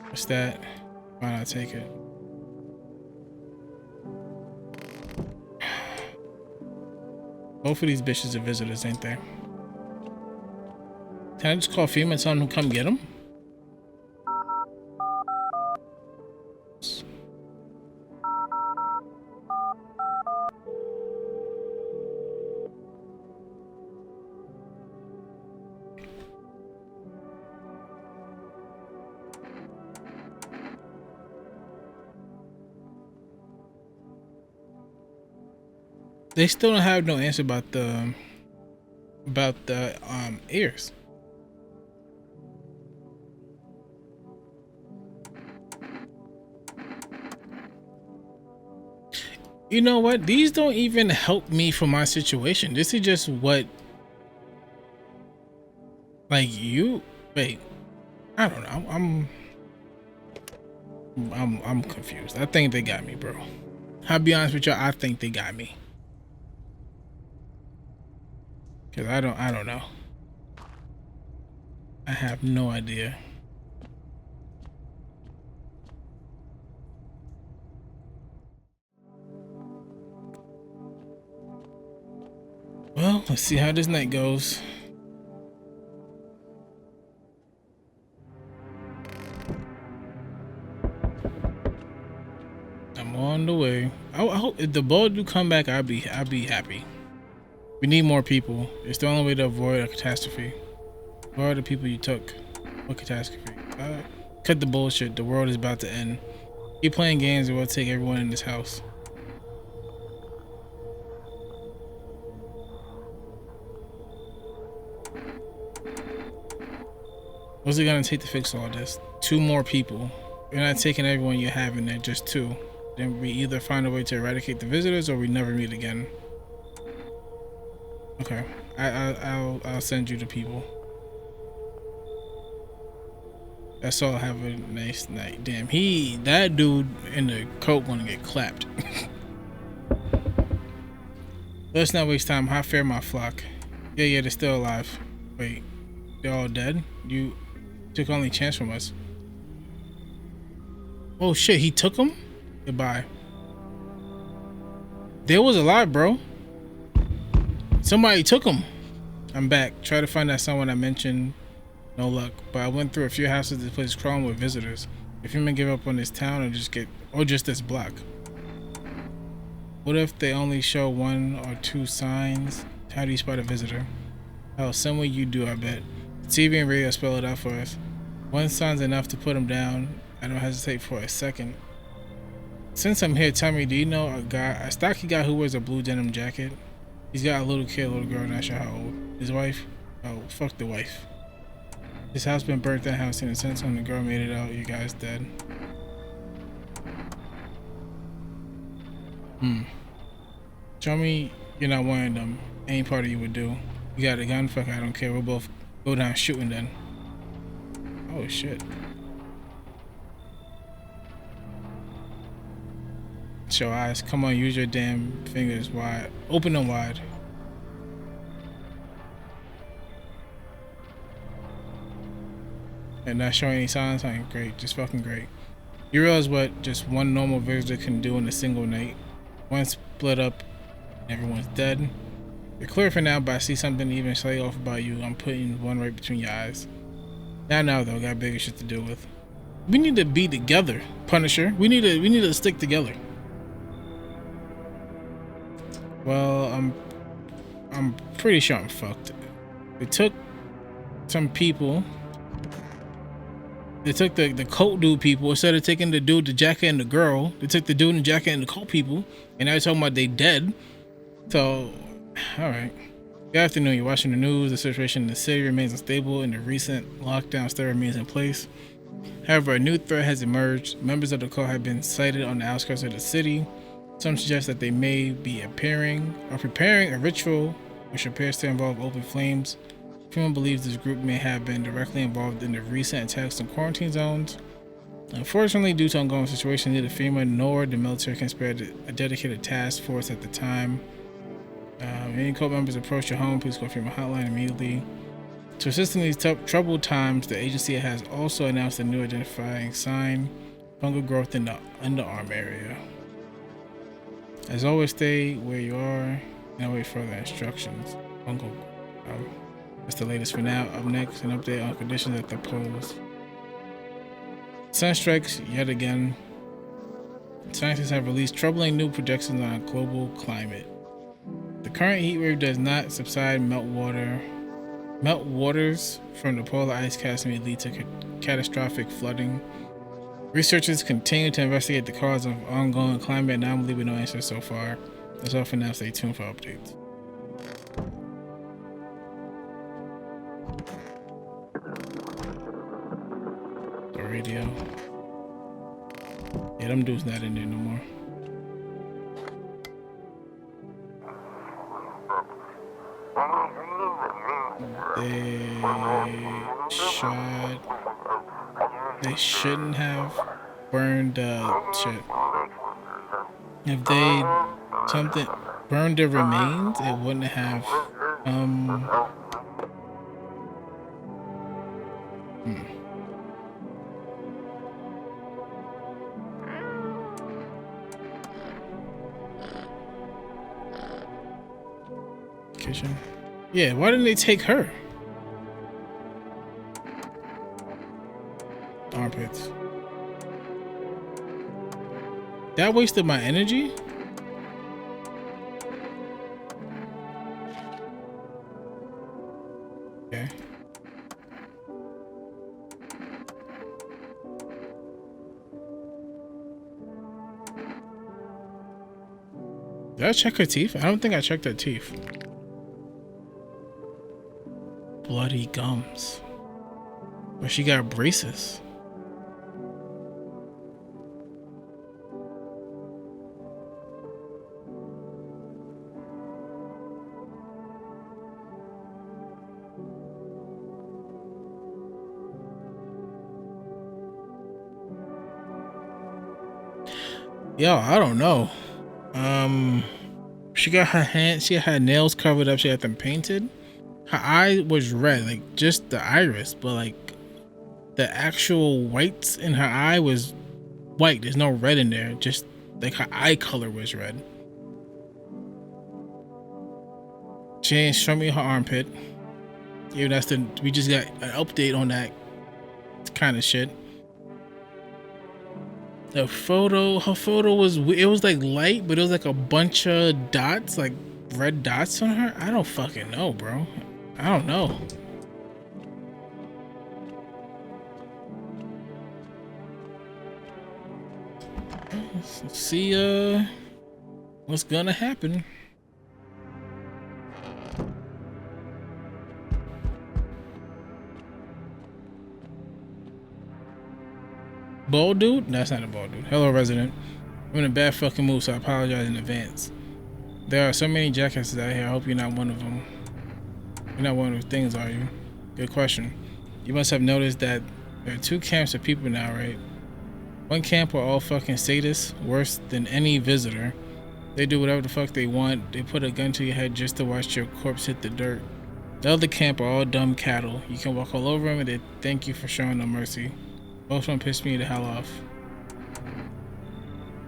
What's that? Why not take it? Both of these bitches are visitors, ain't they? Can I just call FEMA and tell them to come get them? They still don't have no answer about the ears. You know what? These don't even help me for my situation. This is just what, like, you wait. I don't know. I'm confused. I think they got me, bro. I'll be honest with you. I think they got me. Cause I don't know. I have no idea. Well, let's see how this night goes. On the way. I hope if the boat do come back, I'd be happy. We need more people. It's the only way to avoid a catastrophe. Where are the people you took? What catastrophe? Cut the bullshit. The world is about to end. Keep playing games and we'll take everyone in this house. What's it gonna take to fix all this? 2 more people. You're not taking everyone you have in there, just 2. Then we either find a way to eradicate the visitors or we never meet again. Okay, I'll send you the people. That's all. Have a nice night. Damn, that dude in the coat gonna get clapped. Let's not waste time. How fare my flock? Yeah, they're still alive. Wait, they're all dead? You took only chance from us. Oh shit, he took them? Goodbye. They was alive, bro. Somebody took them. I'm back. Try to find that someone I mentioned. No luck. But I went through a few houses. This place crawling with visitors. If human give up on this town or just this block. What if they only show 1 or 2 signs? How do you spot a visitor? Oh, some way you do, I bet. TV and radio spell it out for us. 1 sign's enough to put them down. I don't hesitate for a second. Since I'm here, tell me, do you know a stocky guy who wears a blue denim jacket? He's got a little kid, little girl, not sure how old. His wife? Oh, fuck the wife. His house been burnt down, haven't seen it since when the girl made it out. You guys dead. Show me you're not one of them. Any part of you would do. You got a gun? Fuck, I don't care. We'll both go down shooting then. Oh shit. Show eyes. Come on, use your damn fingers wide. Open them wide. And not showing any signs? Great. Just fucking great. You realize what just 1 normal visitor can do in a single night? 1 split up, everyone's dead. You're clear for now, but I see something even slightly off about you. I'm putting 1 right between your eyes. Now though, got bigger shit to deal with. We need to be together, Punisher. We need to stick together. Well, I'm pretty sure I'm fucked. They took some people. They took the coat dude people instead of taking the dude, the jacket, and the girl. They took the dude and the jacket and the coat people, and now they're talking about they dead. So, all right. Good afternoon. You're watching the news. The situation in the city remains unstable, and the recent lockdown still remains in place. However, a new threat has emerged. Members of the cult have been sighted on the outskirts of the city. Some suggest that they may be preparing a ritual which appears to involve open flames. Everyone believes this group may have been directly involved in the recent attacks on quarantine zones. Unfortunately, due to ongoing situation, neither FEMA nor the military can spare a dedicated task force at the time. Any cult members approach your home, please call FEMA hotline immediately. To assist in these troubled times, the agency has also announced a new identifying sign: fungal growth in the underarm area. As always, stay where you are and await further instructions. Fungal. That's the latest for now. Up next, an update on conditions at the poles. Sun strikes yet again. Scientists have released troubling new projections on a global climate. The current heat wave does not subside. Meltwaters from the polar ice caps may lead to catastrophic flooding. Researchers continue to investigate the cause of ongoing climate anomaly with no answers so far. That's all for now. Stay tuned for updates. The radio. Yeah, them dudes not in there no more. They shouldn't have burned shit. If they burned the remains, it wouldn't have Kitchen. Yeah, why didn't they take her? Armpits. That wasted my energy? Okay. Did I check her teeth? I don't think I checked her teeth. Bloody gums. But she got braces. Yo, I don't know. She got her hands, she had her nails covered up, she had them painted. Her eye was red, like just the iris, but like the actual whites in her eye was white. There's no red in there, just like her eye color was red. She ain't show me her armpit. Yeah, that's the, we just got an update on that kind of shit. The photo, her photo was, it was like light, but it was like a bunch of dots, like red dots on her. I don't fucking know, bro. I don't know. Let's see what's gonna happen. Bald dude? No, that's not a bald dude. Hello, resident. I'm in a bad fucking mood, so I apologize in advance. There are so many jackasses out here. I hope you're not one of them. You're not one of those things, are you? Good question. You must have noticed that there are two camps of people now, right? One camp are all fucking sadists, worse than any visitor. They do whatever the fuck they want. They put a gun to your head just to watch your corpse hit the dirt. The other camp are all dumb cattle. You can walk all over them and they thank you for showing them mercy. Both of them piss me the hell off.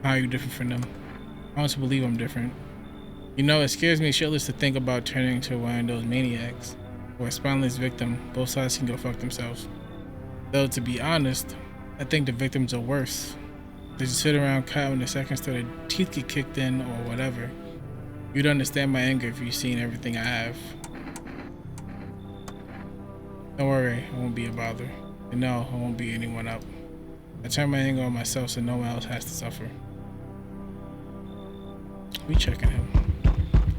How are you different from them? I want to believe I'm different. You know, it scares me shitless to think about turning into one of those maniacs or a spineless victim. Both sides can go fuck themselves. Though, to be honest, I think the victims are worse. They just sit around counting the seconds till their teeth get kicked in or whatever. You'd understand my anger if you've seen everything I have. Don't worry, I won't be a bother. And no, I won't beat anyone up. I turn my anger on myself so no one else has to suffer. We checking him.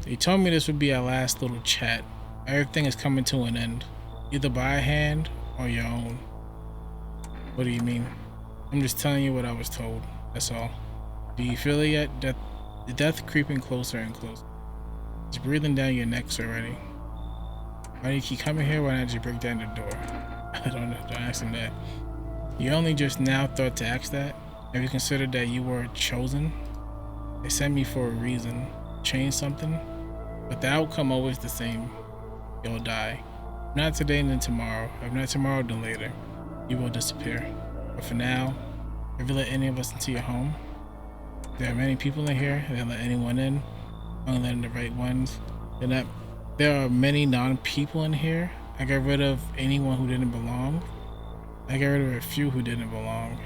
He told me this would be our last little chat. Everything is coming to an end. Either by a hand or your own. What do you mean? I'm just telling you what I was told. That's all. Do you feel it yet? The death creeping closer and closer. It's breathing down your necks already. Why do you keep coming here? Why not just break down the door? I don't know. Don't ask him that. You only just now thought to ask that? Have you considered that you were chosen? They sent me for a reason. Change something? But the outcome always the same. You'll die. If not today, then tomorrow. If not tomorrow, then later. You will disappear. But for now, if you let any of us into your home, there are many people in here. They don't let anyone in. Only letting the right ones. There are many non-people in here. I got rid of anyone who didn't belong. I got rid of a few who didn't belong.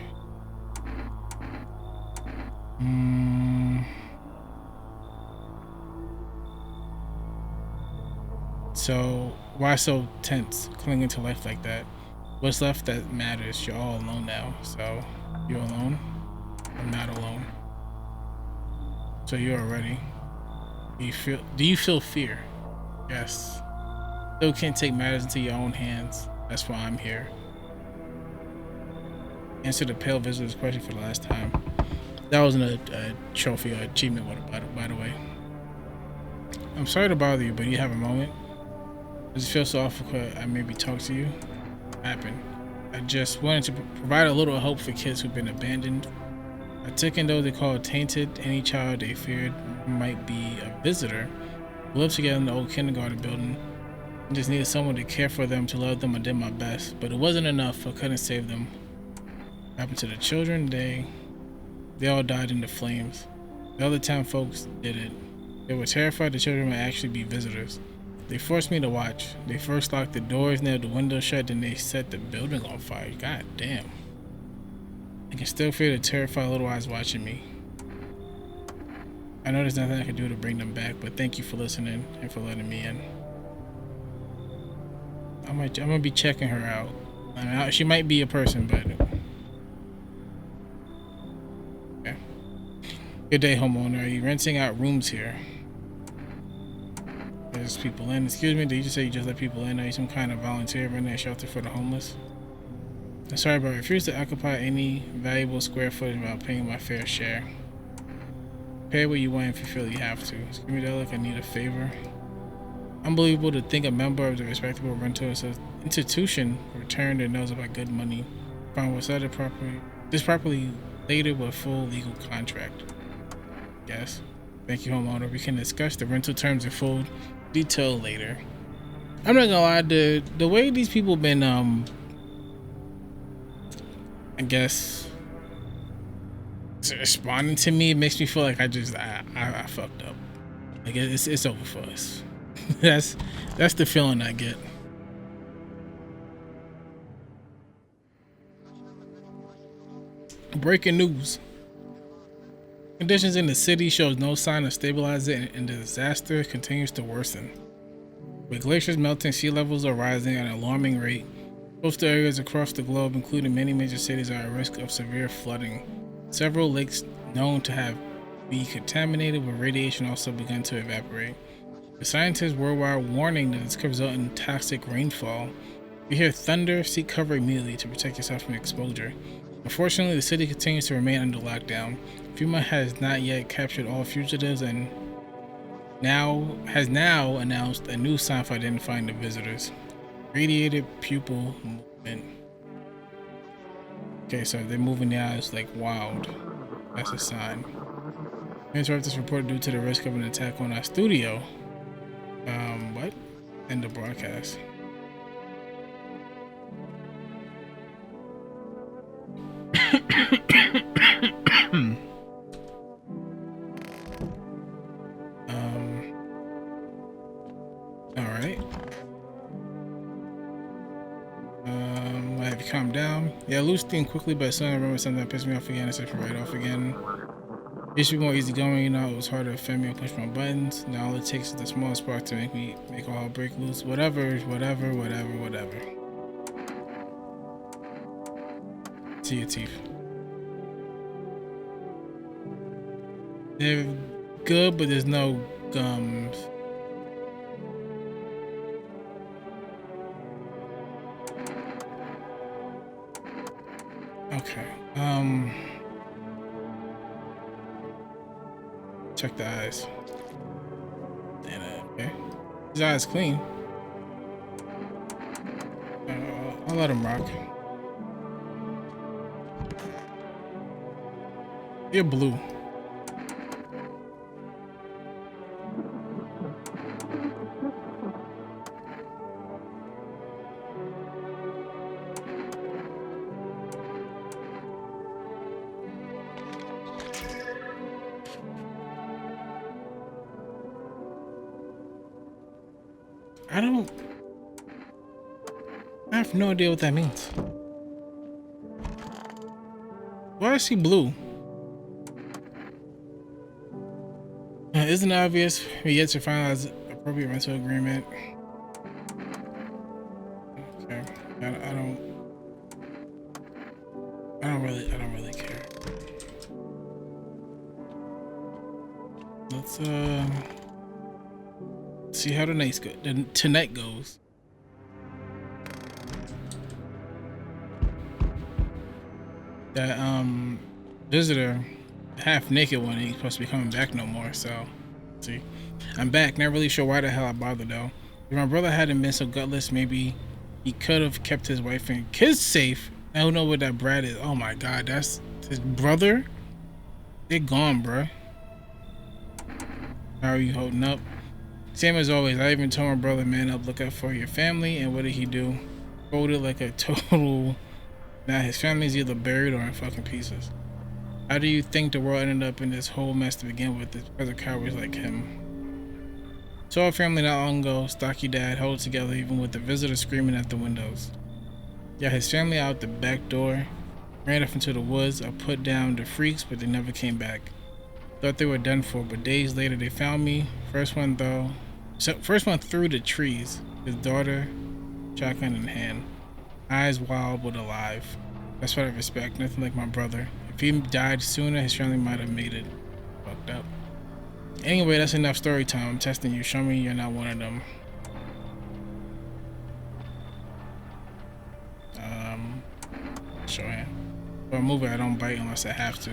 So why so tense, clinging to life like that? What's left that matters? You're all alone now. So you're alone? I'm not alone. So you're ready. Do you feel fear? Yes. Still can't take matters into your own hands. That's why I'm here. Answer the pale visitor's question for the last time. That wasn't a trophy or achievement, by the way. I'm sorry to bother you, but you have a moment? Does it feel so awful could I maybe talk to you? What happened? I just wanted to provide a little hope for kids who've been abandoned. I took in those they called tainted, any child they feared might be a visitor. We lived together in the old kindergarten building. I just needed someone to care for them, to love them. I did my best, but it wasn't enough. I couldn't save them. What happened to the children? They all died in the flames. The other town folks did it. They were terrified the children might actually be visitors. They forced me to watch. They first locked the doors, nailed the windows shut, then they set the building on fire. God damn. I can still feel the terrified little eyes watching me. I know there's nothing I can do to bring them back, but thank you for listening and for letting me in. I'm gonna be checking her out. I mean, she might be a person, but okay. Good day, homeowner. Are you renting out rooms here? There's people in. Excuse me, did you just say you just let people in? Are you some kind of volunteer running a shelter for the homeless? I'm sorry, but I refuse to occupy any valuable square footage without paying my fair share. Pay what you want if you feel you have to. Excuse me, look, I need a favor. Unbelievable to think a member of the respectable rental institution returned their nose up at good money. Found was other property. This properly later with full legal contract. Yes. Thank you, homeowner. We can discuss the rental terms in full detail later. I'm not gonna lie, the way these people been I guess responding to me, it makes me feel like I fucked up. Like it's over for us. that's the feeling I get. Breaking news. Conditions in the city shows no sign of stabilizing and the disaster continues to worsen. With glaciers melting, sea levels are rising at an alarming rate. Coastal areas across the globe, including many major cities, are at risk of severe flooding. Several lakes known to have been contaminated with radiation also begun to evaporate. The scientists worldwide warning that this could result in toxic rainfall. If you hear thunder, seek cover immediately to protect yourself from exposure. Unfortunately, the city continues to remain under lockdown. FEMA has not yet captured all fugitives and has now announced a new sign for identifying the visitors. Radiated pupil movement. Okay, so they're moving now. It's like wild. That's a sign. Interrupt this report due to the risk of an attack on our studio. What? End of broadcast. Alright. I have you calm down. Yeah, I lose steam quickly, but soon I remember something that pissed me off again. I said right off again. It should be more easygoing, you know. It was hard to offend me or push my buttons. Now all it takes is the small spark to make all break loose. Whatever. See your teeth. They're good, but there's no gums. Okay. Check the eyes. Okay. His eyes clean. I'll let him rock. You're blue. I have no idea what that means. Why is he blue? Isn't it obvious? We yet to finalize appropriate rental agreement. Okay. I don't really care. Let's see how tonight goes. That visitor, half naked one, ain't supposed to be coming back no more. So, see, I'm back. Not really sure why the hell I bothered though. If my brother hadn't been so gutless, maybe he could have kept his wife and kids safe. I don't know what that Brad is. Oh my God, that's his brother. They're gone, bruh. How are you holding up? Same as always. I even told my brother, man up, look out for your family. And what did he do? Folded like a total. Now his family's either buried or in fucking pieces. How do you think the world ended up in this whole mess to begin with? It's because of cowards like him. Saw our family not long ago. Stocky dad held together even with the visitor screaming at the windows. Yeah, his family out the back door. Ran off into the woods. I put down the freaks, but they never came back. Thought they were done for, but days later they found me. First one through the trees. His daughter, shotgun in hand, eyes wild but alive. That's what I respect. Nothing like my brother. If he died sooner, his family might have made it. Fucked up. Anyway, that's enough story time. I'm testing you. Show me you're not one of them. Show him. If I move it, I don't bite unless I have to.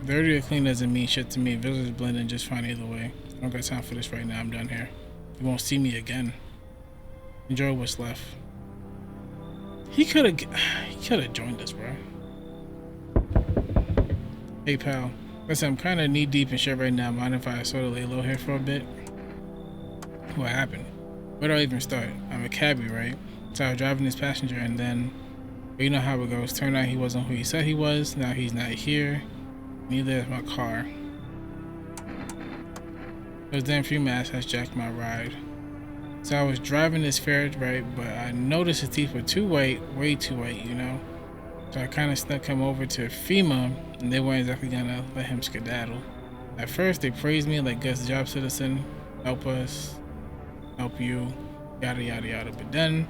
Dirty or clean doesn't mean shit to me. Visitors blend in just fine either way. I don't got time for this right now. I'm done here. You won't see me again. Enjoy what's left. He could have joined us, bro. Hey pal, listen, I'm kind of knee deep in shit right now. Mind if I sort of lay low here for a bit? What happened? Where do I even start? I'm a cabbie, right? So I was driving this passenger, and then, well, you know how it goes. Turned out he wasn't who he said he was. Now he's not here. Neither is my car. Those damn fume masks has jacked my ride. So I was driving this ferret, right, but I noticed his teeth were too white, way too white, you know? So I kind of snuck him over to FEMA, and they weren't exactly gonna let him skedaddle. At first, they praised me like Gus job citizen, help us, help you, yada yada yada. But then,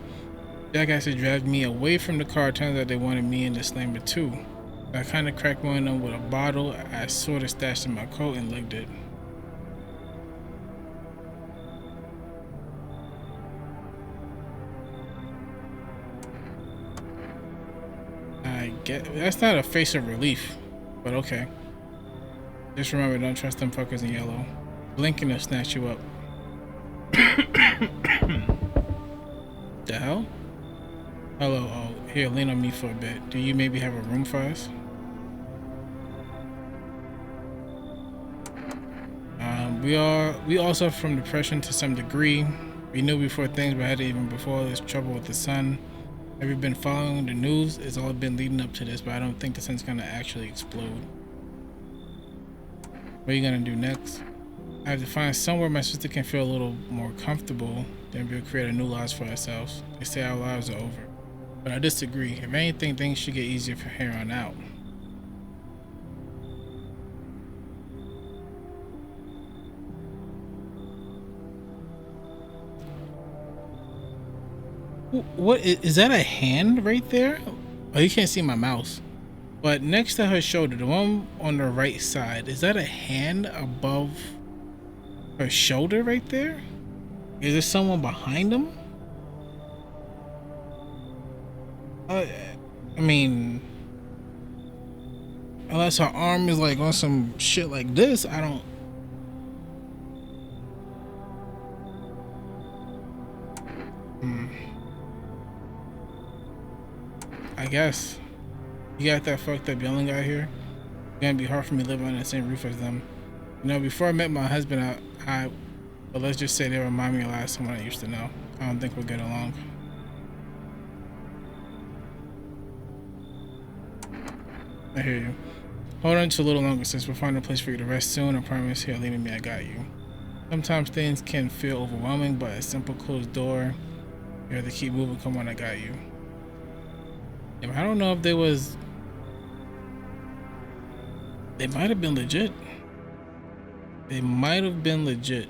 jackass dragged me away from the car. Turns out they wanted me in the slammer too. So I kind of cracked one of them with a bottle I sort of stashed in my coat and licked it. I get that's not a face of relief, but okay. Just remember, don't trust them fuckers in yellow. Blinking will snatch you up. The hell? Hello, oh, here, lean on me for a bit. Do you maybe have a room for us? We all suffer from depression to some degree. We knew before things were headed, even before there's trouble with the sun. Have you been following the news? It's all been leading up to this, but I don't think the sun's gonna actually explode. What are you gonna do next? I have to find somewhere my sister can feel a little more comfortable. Then we'll create a new lives for ourselves. They say our lives are over, but I disagree. If anything, things should get easier from here on out. What is that? A hand right there? Oh, you can't see my mouse, but next to her shoulder, the one on the right side, is that a hand above her shoulder right there? Is there someone behind him? I mean, unless her arm is like on some shit like this, I don't. I guess. You got that fucked up yelling guy here? It's gonna be hard for me living under the same roof as them. You know, before I met my husband, but let's just say they remind me a lot of someone I used to know. I don't think we'll get along. I hear you. Hold on just a little longer, since we'll find a place for you to rest soon. I promise. Here, leaving me, I got you. Sometimes things can feel overwhelming, but a simple closed door, you have to keep moving. Come on, I got you. I don't know if they might have been legit. They might have been legit.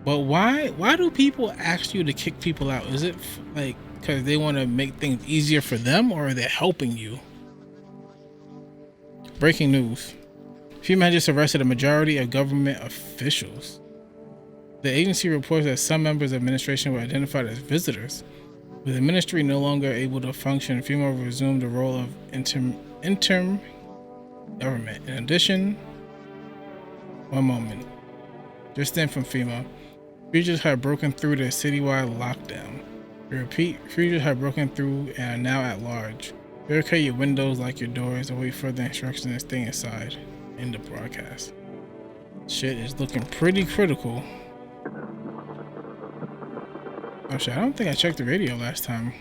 But why do people ask you to kick people out? Is it like because they want to make things easier for them, or are they helping you? Breaking news. FEMA just arrested a majority of government officials. The agency reports that some members of administration were identified as visitors. With the ministry no longer able to function, FEMA resumed the role of interim government. In addition, one moment. Just in from FEMA, fugitives have broken through the citywide lockdown. We repeat, fugitives have broken through and are now at large. Barricade your windows like your doors, await further instructions and stay inside. End of broadcast. Shit is looking pretty critical. Oh shit, I don't think I checked the radio last time.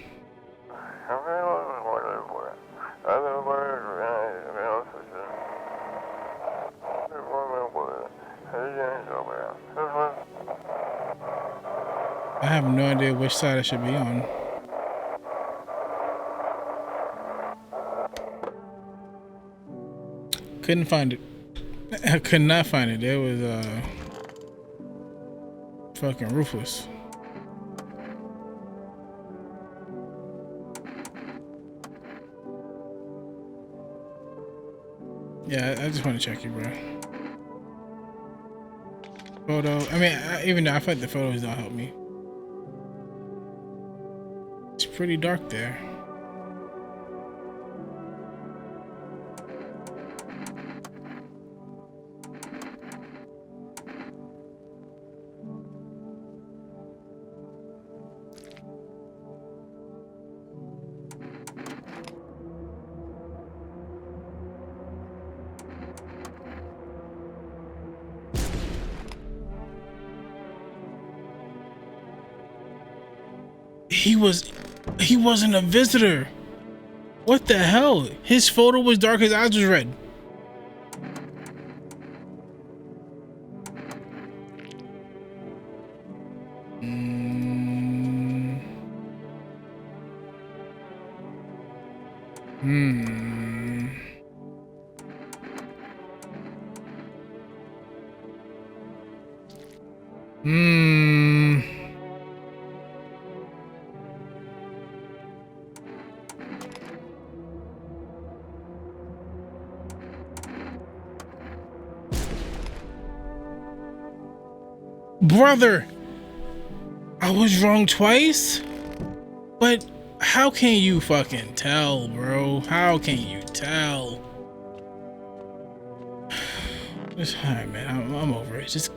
I have no idea which side I should be on. Couldn't find it. I could not find it. It was fucking ruthless. Yeah, I just want to check you, bro. Photo. I mean, even though I feel like the photos don't help me. It's pretty dark there. He wasn't a visitor. What the hell? His photo was dark, his eyes was red. Brother, I was wrong twice? But how can you fucking tell, bro? How can you tell? Alright, man, I'm over it. Just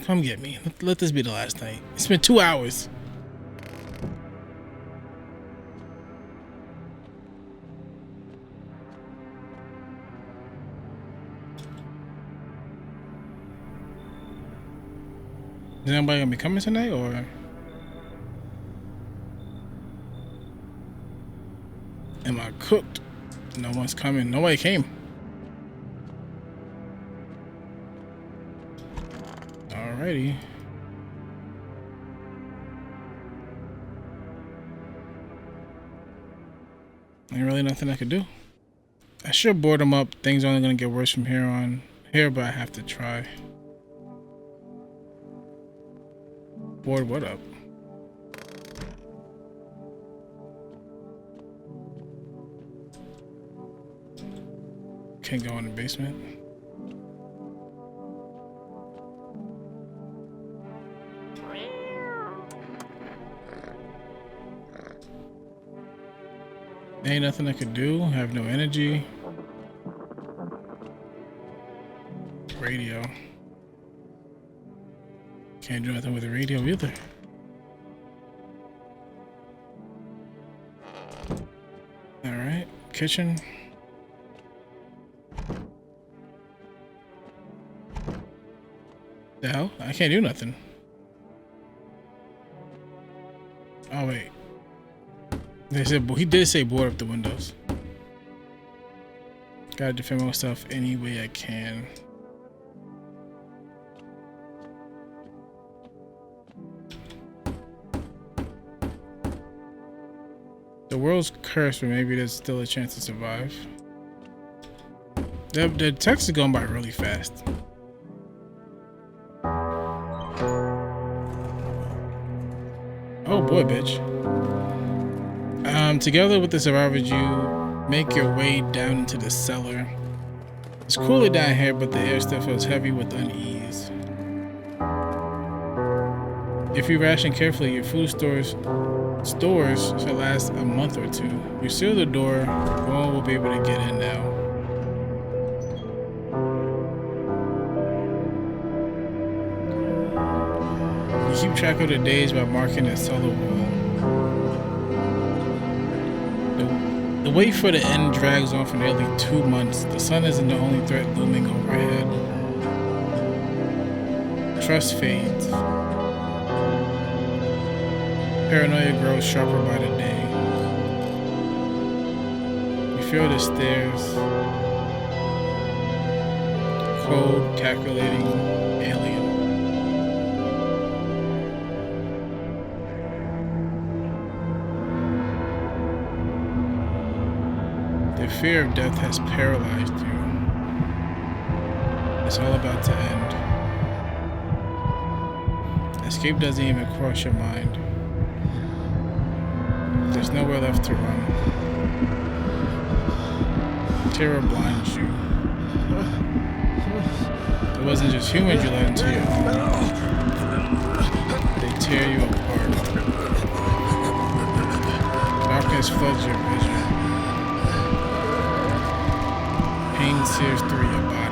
come get me. Let this be the last night. It's been 2 hours. Is anybody gonna be coming tonight, or? Am I cooked? No one's coming. Nobody came. Alrighty. Ain't really nothing I could do. I should board them up. Things are only gonna get worse from here on. But I have to try. Board what up? Can't go in the basement. Ain't nothing I could do. Have no energy. Radio. Can't do nothing with the radio either. Alright, kitchen. The hell? I can't do nothing. Oh wait. They said he did say board up the windows. Gotta defend myself any way I can. The world's cursed, but maybe there's still a chance to survive. The text is going by really fast. Oh boy, bitch. Together with the survivors, you make your way down into the cellar. It's cooler down here, but the air still feels heavy with unease. If you ration carefully, your food stores should last a month or two. You seal the door, no one will be able to get in now. You keep track of the days by marking a cellar wall. The wait for the end drags on for nearly 2 months. The sun isn't the only threat looming overhead. Trust fades. Paranoia grows sharper by the day. You feel the stares. Cold, calculating, alien. The fear of death has paralyzed you. It's all about to end. Escape doesn't even cross your mind. There's nowhere left to run. Terror blinds you. It wasn't just humans you let into your home. They tear you apart. Darkness floods your vision. Pain sears through your body.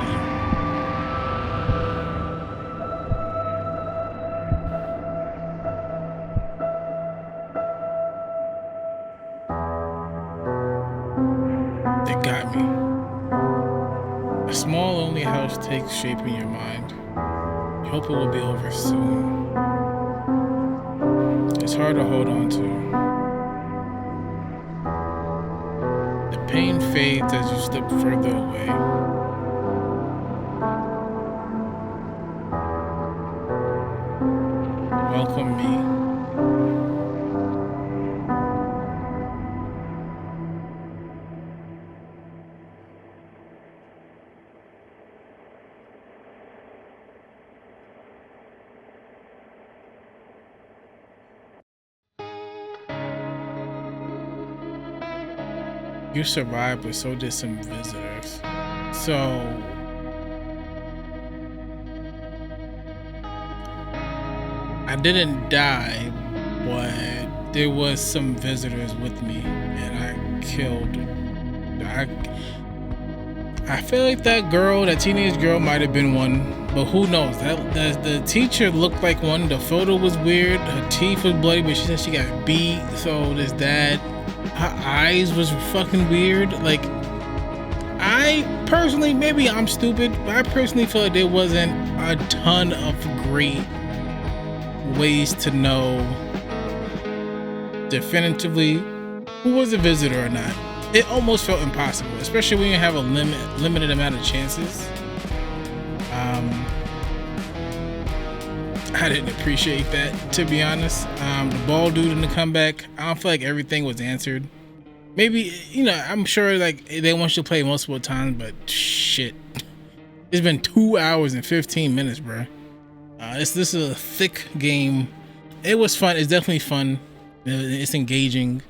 It got me. A small, lonely house takes shape in your mind. You hope it will be over soon. It's hard to hold on to. The pain fades as you slip further away. Welcome me. You survived, but so did some visitors. So I didn't die, but there was some visitors with me, and I killed. I feel like that girl, that teenage girl, might have been one, but who knows? The teacher looked like one. The photo was weird. Her teeth was bloody, but she said she got beat. So there's that. Her eyes was fucking weird. Like, I personally, maybe I'm stupid, but I personally feel like there wasn't a ton of great ways to know definitively who was a visitor or not. It almost felt impossible, especially when you have a limited amount of chances. I didn't appreciate that, to be honest. The bald dude in the comeback, I don't feel like everything was answered. Maybe, I'm sure like they want you to play multiple times, but shit, it's been 2 hours and 15 minutes, bro. This is a thick game. It was fun. It's definitely fun. It's engaging.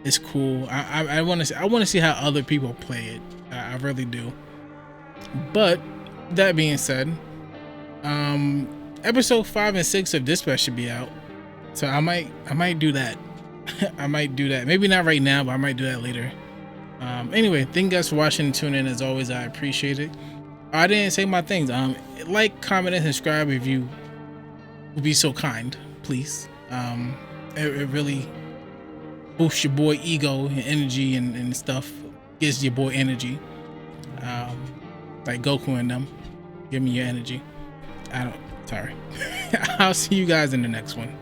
It's cool. I want to see how other people play it. I really do. But that being said, episode 5 and 6 of Dispatch should be out, so I might do that. I might do that. Maybe not right now, but I might do that later. Anyway, thank you guys for watching and tuning in. As always, I appreciate it. I didn't say my things. Like, comment, and subscribe if you would be so kind, please. It really boosts your boy ego and energy and stuff. Gives your boy energy. Like Goku and them. Give me your energy. Sorry. I'll see you guys in the next one.